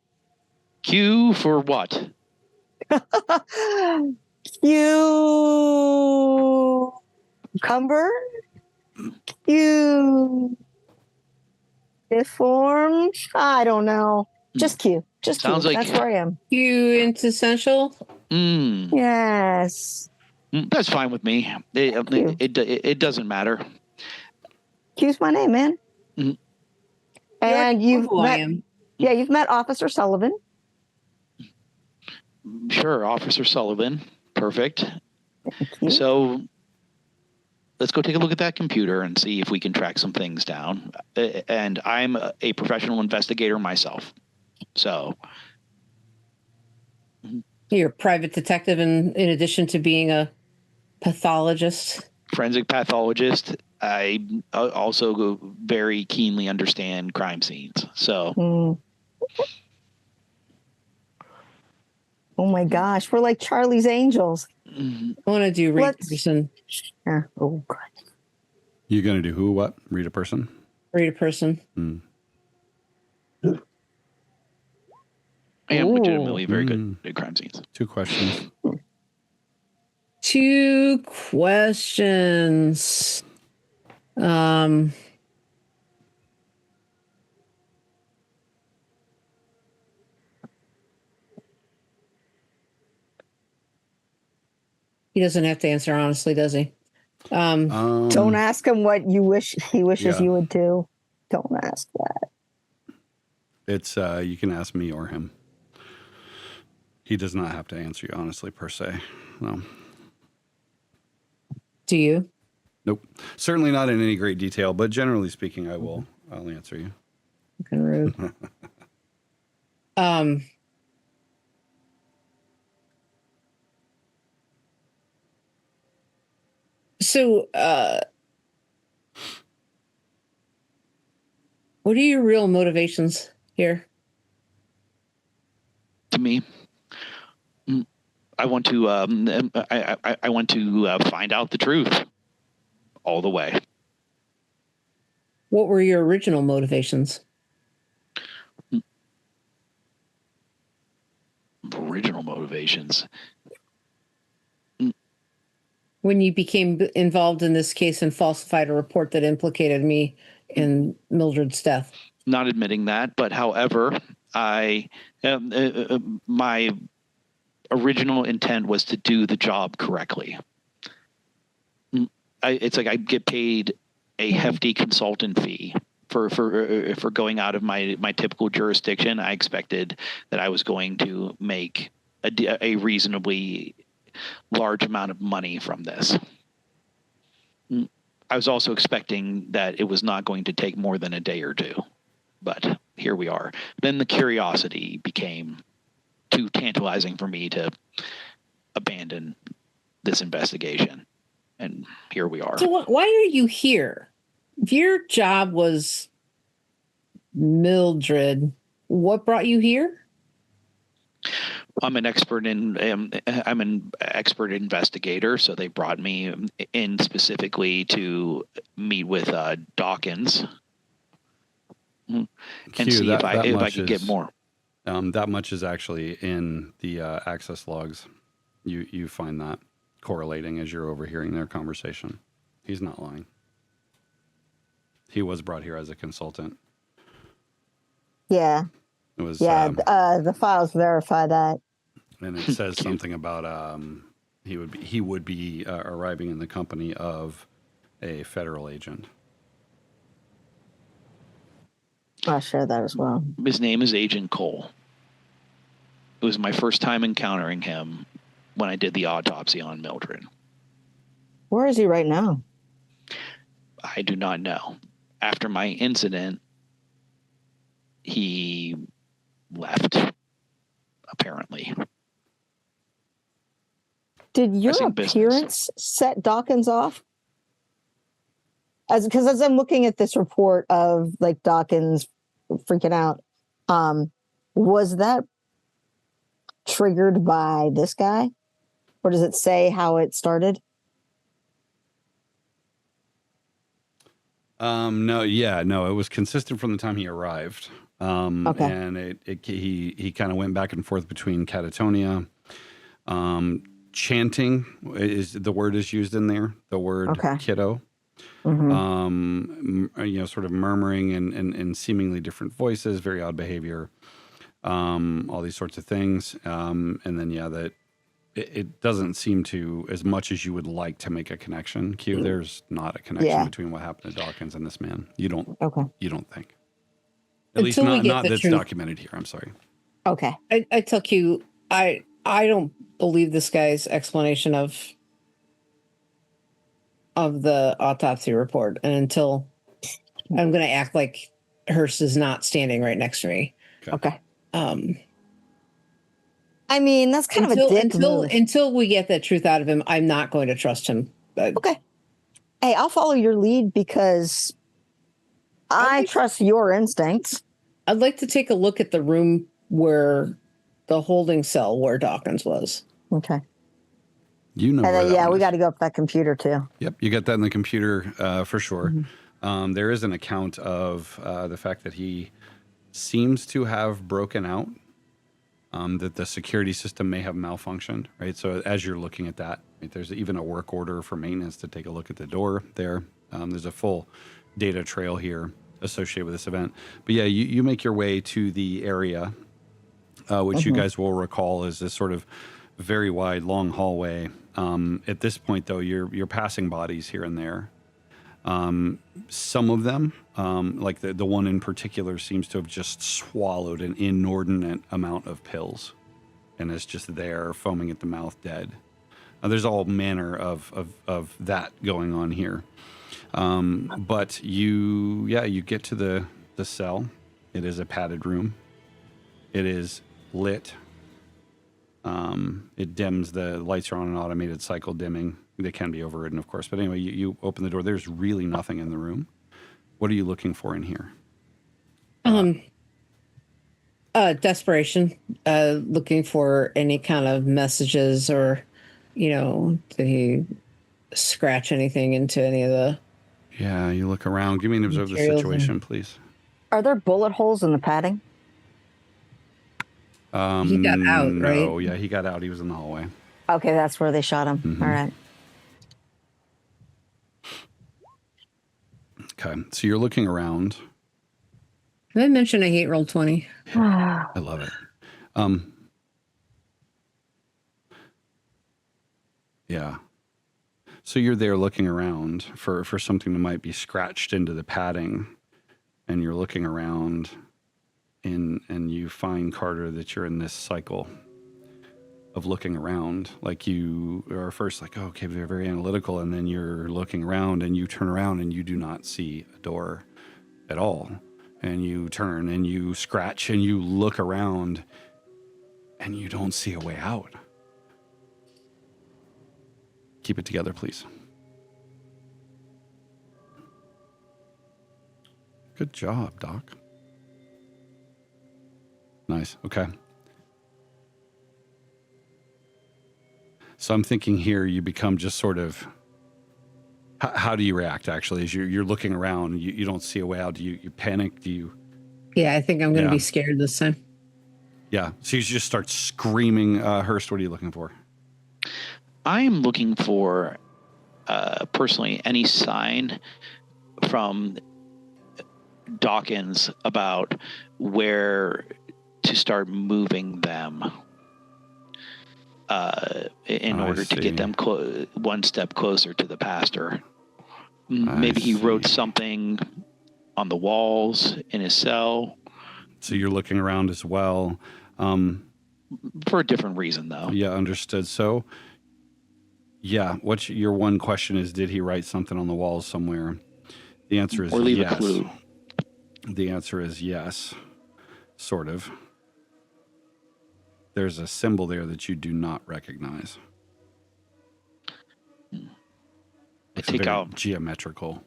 Q for what? Q. Cumber. Q. Deformed. I don't know. Just Q. Just Sounds Q. like that's where I am. Q quintessential. Yes. That's fine with me. It doesn't matter. Q's my name, man. Mm. And you've met. I am. Yeah, you've met Officer Sullivan. Sure, Officer Sullivan. Perfect. So let's go take a look at that computer and see if we can track some things down. And I'm a professional investigator myself. So You're a private detective in addition to being a pathologist. Forensic pathologist. I also very keenly understand crime scenes. So. Oh my gosh, we're like Charlie's Angels. I want to do read a person. Oh God. You're going to do who, what? Read a person? Read a person. I am legitimately very good at crime scenes. 2 questions. 2 questions. He doesn't have to answer honestly, does he? Don't ask him what you wish he wishes you would do. Don't ask that. It's you can ask me or him. He does not have to answer you honestly per se. No. Do you? Nope. Certainly not in any great detail, but generally speaking, I'll answer you. Fucking rude. So, what are your real motivations here? To me, I want to I want to find out the truth all the way. What were your original motivations? Original motivations. When you became involved in this case and falsified a report that implicated me in Mildred's death? Not admitting that, but however, my original intent was to do the job correctly. It's like I get paid a hefty consultant fee for going out of my typical jurisdiction. I expected that I was going to make a reasonably large amount of money from this. I was also expecting that it was not going to take more than a day or 2, but here we are. Then the curiosity became too tantalizing for me to abandon this investigation, and here we are. So why are you here? If your job was Mildred, what brought you here? I'm an expert investigator, so they brought me in specifically to meet with Dawkins and see if I could get more. That much is actually in the access logs. You find that correlating as you're overhearing their conversation. He's not lying. He was brought here as a consultant. Yeah. It was the files verify that. And it says something about he would be arriving in the company of a federal agent. I'll share that as well. His name is Agent Cole. It was my first time encountering him when I did the autopsy on Mildred. Where is he right now? I do not know. After my incident, he left, apparently. Did your Pressing appearance set Dawkins off? Because as I'm looking at this report of like Dawkins freaking out, was that triggered by this guy? Or does it say how it started? No, it was consistent from the time he arrived. Okay. And he kind of went back and forth between catatonia, chanting is the word is used in there, the word kiddo. Mm-hmm. Sort of murmuring and seemingly different voices, very odd behavior, all these sorts of things. And then, that it doesn't seem to, as much as you would like to make a connection, Q, there's not a connection between what happened to Dawkins and this man. You don't think. At least not that's documented here. I'm sorry. Okay. I tell Q, I don't believe this guy's explanation of the autopsy report, and until I'm going to act like Hurst is not standing right next to me. Okay. I mean, that's kind of a dick move. Until we get that truth out of him, I'm not going to trust him. Okay. Hey, I'll follow your lead because I trust your instincts. I'd like to take a look at the room where the holding cell where Dawkins was. Okay. And then, we got to go up that computer too. Yep, you got that in the computer for sure. Mm-hmm. There is an account of the fact that he seems to have broken out, that the security system may have malfunctioned, right? So as you're looking at that, right, there's even a work order for maintenance to take a look at the door there. There's a full data trail here associated with this event. But yeah, you make your way to the area, which you guys will recall is this sort of very wide, long hallway. At this point, though, you're passing bodies here and there. Some of them, like the one in particular, seems to have just swallowed an inordinate amount of pills and is just there, foaming at the mouth, dead. There's all manner of that going on here. But you get to the cell. It is a padded room. It is lit. It dims. The lights are on an automated cycle dimming. They can be overridden, of course. But anyway, you open the door. There's really nothing in the room. What are you looking for in here? Desperation. Looking for any kind of messages or, did he scratch anything into any of the... Yeah, you look around. Give me an observe the situation, please. Are there bullet holes in the padding? He got out, right? No, yeah, he got out. He was in the hallway. Okay, that's where they shot him. Mm-hmm. All right. Okay, so you're looking around. Did I mention I hate Roll20? I love it. Yeah. So you're there looking around for something that might be scratched into the padding, and you're looking around, and you find, Carter, that you're in this cycle of looking around. Like you are first like, oh, okay, they're very analytical, and then you're looking around and you turn around and you do not see a door at all. And you turn and you scratch and you look around and you don't see a way out. Keep it together, please. Good job, Doc. Nice. Okay. So I'm thinking here you become just sort of, how do you react actually as you're looking around, you don't see a way out? Do you panic? Do you? Yeah, I think I'm going to be scared this time. Yeah. So you just start screaming. Hurst, what are you looking for? I'm looking for, personally, any sign from Dawkins about where to start moving them in order to get them one step closer to the pastor. Maybe he wrote something on the walls in his cell. So you're looking around as well. For a different reason, though. Yeah, understood. So, yeah, what's your one question is, did he write something on the walls somewhere? The answer is yes. Or leave a clue. The answer is yes, sort of. there's a symbol there that you do not recognize. I take out geometrical.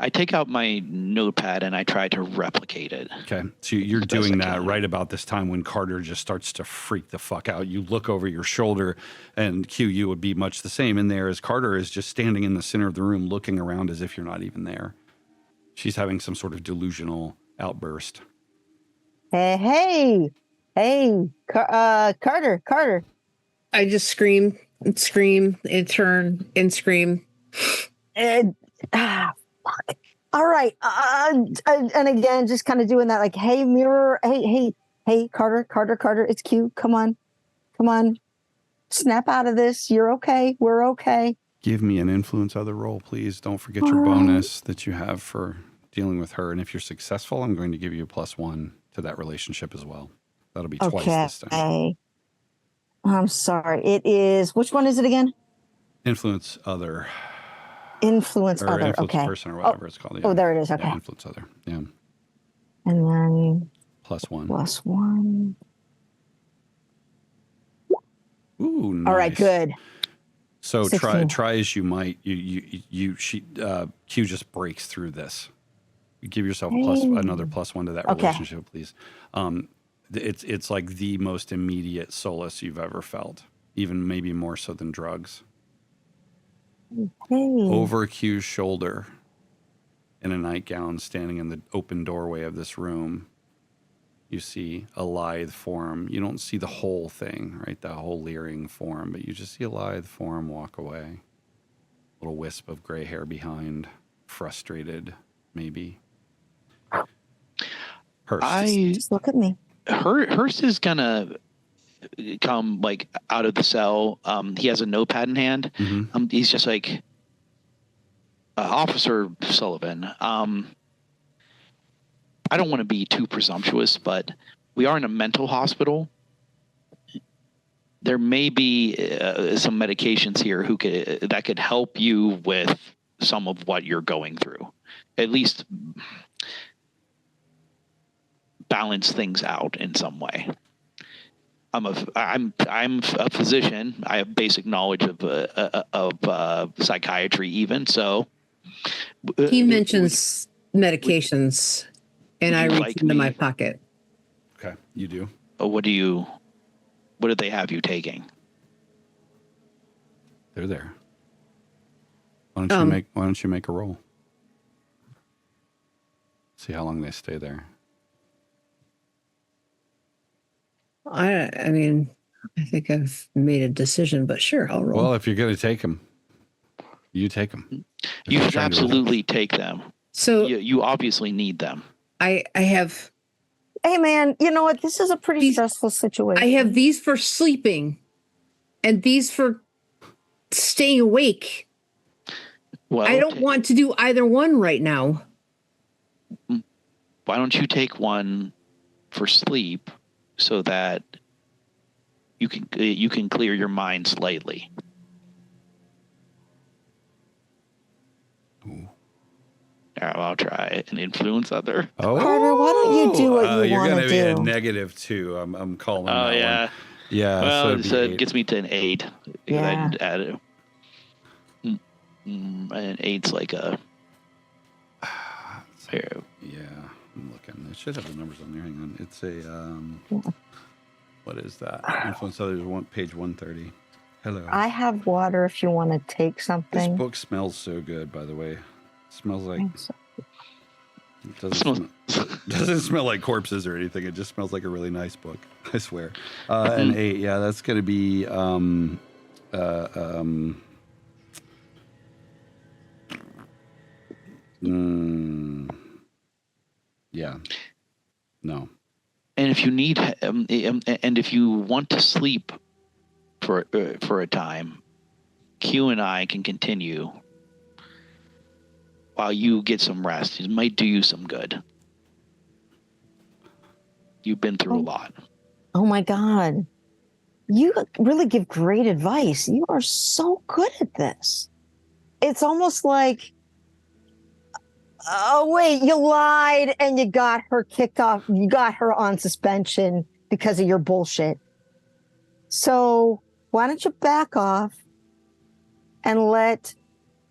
I take out my notepad and I try to replicate it. Okay, so you're doing that right about this time when Carter just starts to freak the fuck out. You look over your shoulder, and Q, you would be much the same in there as Carter is just standing in the center of the room looking around as if you're not even there. She's having some sort of delusional outburst. Hey, Carter. I just scream and turn and scream. Fuck. All right. And again, just kind of doing that, like, hey, mirror. Hey, Carter. It's Q. Come on. Snap out of this. You're okay. We're okay. Give me an influence other roll, please. Don't forget your bonus that you have for dealing with her. And if you're successful, I'm going to give you a +1 to that relationship as well. That'll be twice this time. I'm sorry. It is, which one is it again? Influence other. Influence or other. Influence Okay. person or whatever it's called. Yeah. Oh, there it is. Okay. Yeah, influence other. Yeah. And then +1. +1. Ooh, nice. All right, good. So 16. try as you might. Q just breaks through this. You give yourself another +1 to that relationship, please. It's like the most immediate solace you've ever felt, even maybe more so than drugs. Over Q's shoulder, in a nightgown, standing in the open doorway of this room, you see a lithe form. You don't see the whole thing, right? The whole leering form, but you just see a lithe form walk away. A little wisp of gray hair behind, frustrated, maybe. Hurst. Just look at me. Hurst is gonna come like out of the cell. He has a notepad in hand. Mm-hmm. He's just like, Officer Sullivan. I don't want to be too presumptuous, but we are in a mental hospital. There may be some medications here that could help you with some of what you're going through. At least balance things out in some way. I'm a physician. I have basic knowledge of psychiatry, even so. He mentions medications, and I reach into my pocket. Okay, you do. What do they have you taking? They're there. Why don't you make a roll? See how long they stay there. I mean, I think I've made a decision, but sure, I'll roll. Well, if you're going to take them, you take them. You should absolutely take them. So you obviously need them. I have. Hey, man, you know what? This is a pretty stressful situation. I have these for sleeping, and these for staying awake. Well, I don't want to do either one right now. Why don't you take one for sleep so that you can clear your mind slightly? Ooh. I'll try an influence other. Oh, Carter, why don't you do what you want to do? You're going to be a -2. I'm calling that yeah. one. Yeah. Well, so it gets me to an 8. Yeah. I add it. An 8's like a. Here. Yeah, I'm looking. It should have the numbers on there. Hang on. It's a what is that? Influence others. Page 130. Hello. I have water if you want to take something. This book smells so good, by the way. It smells like. It doesn't smell like corpses or anything. It just smells like a really nice book. I swear. An 8. Yeah, that's going to be. Yeah. No. And if you need, and if you want to sleep for a time, Q and I can continue while you get some rest. It might do you some good. You've been through a lot. Oh my God. You really give great advice. You are so good at this. It's almost like, oh, wait, you lied and you got her kicked off. You got her on suspension because of your bullshit. So why don't you back off and let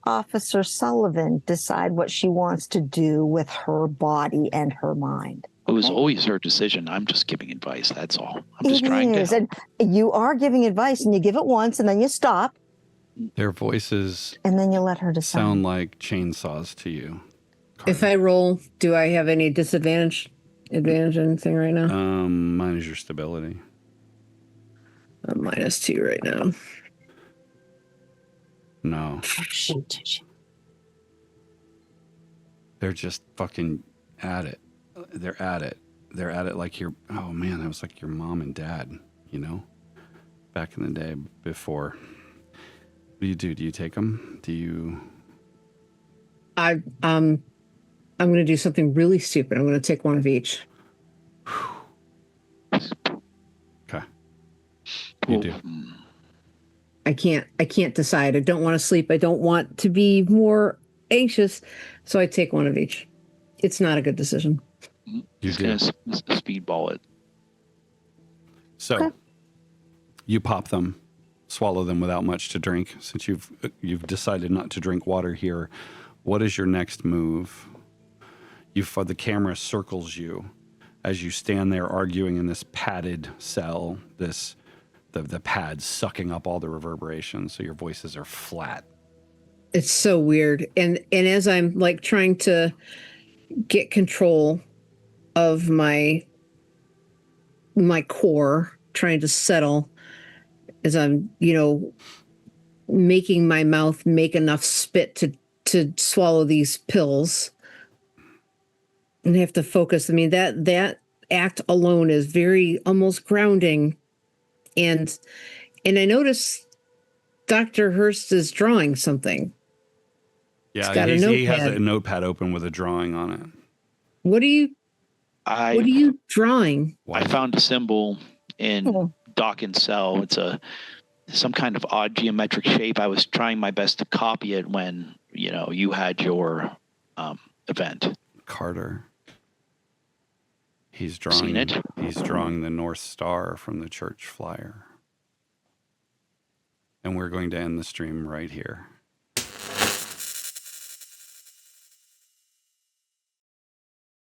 Officer Sullivan decide what she wants to do with her body and her mind. It was always her decision. I'm just giving advice. That's all. I'm just It trying to is, help. and you are giving advice, and you give it once, and then you stop, Their voices and then you let her decide. sound like chainsaws to you. Carter. If I roll, do I have any advantage anything right now? Mine is your stability. I'm -2 right now. No. They're just fucking at it. They're at it. They're at it like your, oh man, that was like your mom and dad, you know? Back in the day before. What do you do? Do you take them? Do you? I'm going to do something really stupid. I'm going to take one of each. Okay. You do. I can't decide. I don't want to sleep. I don't want to be more anxious. So I take one of each. It's not a good decision. You do. Speedball it. So Okay. you pop them, swallow them without much to drink. Since you've decided not to drink water here, what is your next move? The camera circles you as you stand there arguing in this padded cell, the pads sucking up all the reverberation, so your voices are flat. It's so weird. And as I'm like trying to get control of my core, trying to settle, as I'm, making my mouth make enough spit to swallow these pills, and I have to focus. I mean, that act alone is very almost grounding. And I notice Dr. Hurst is drawing something. Yeah, he has a notepad open with a drawing on it. What are you drawing? I found a symbol in Dock and Sell. It's some kind of odd geometric shape. I was trying my best to copy it when, you had your event. Carter. He's drawing Seen it? He's drawing the North Star from the church flyer. And we're going to end the stream right here.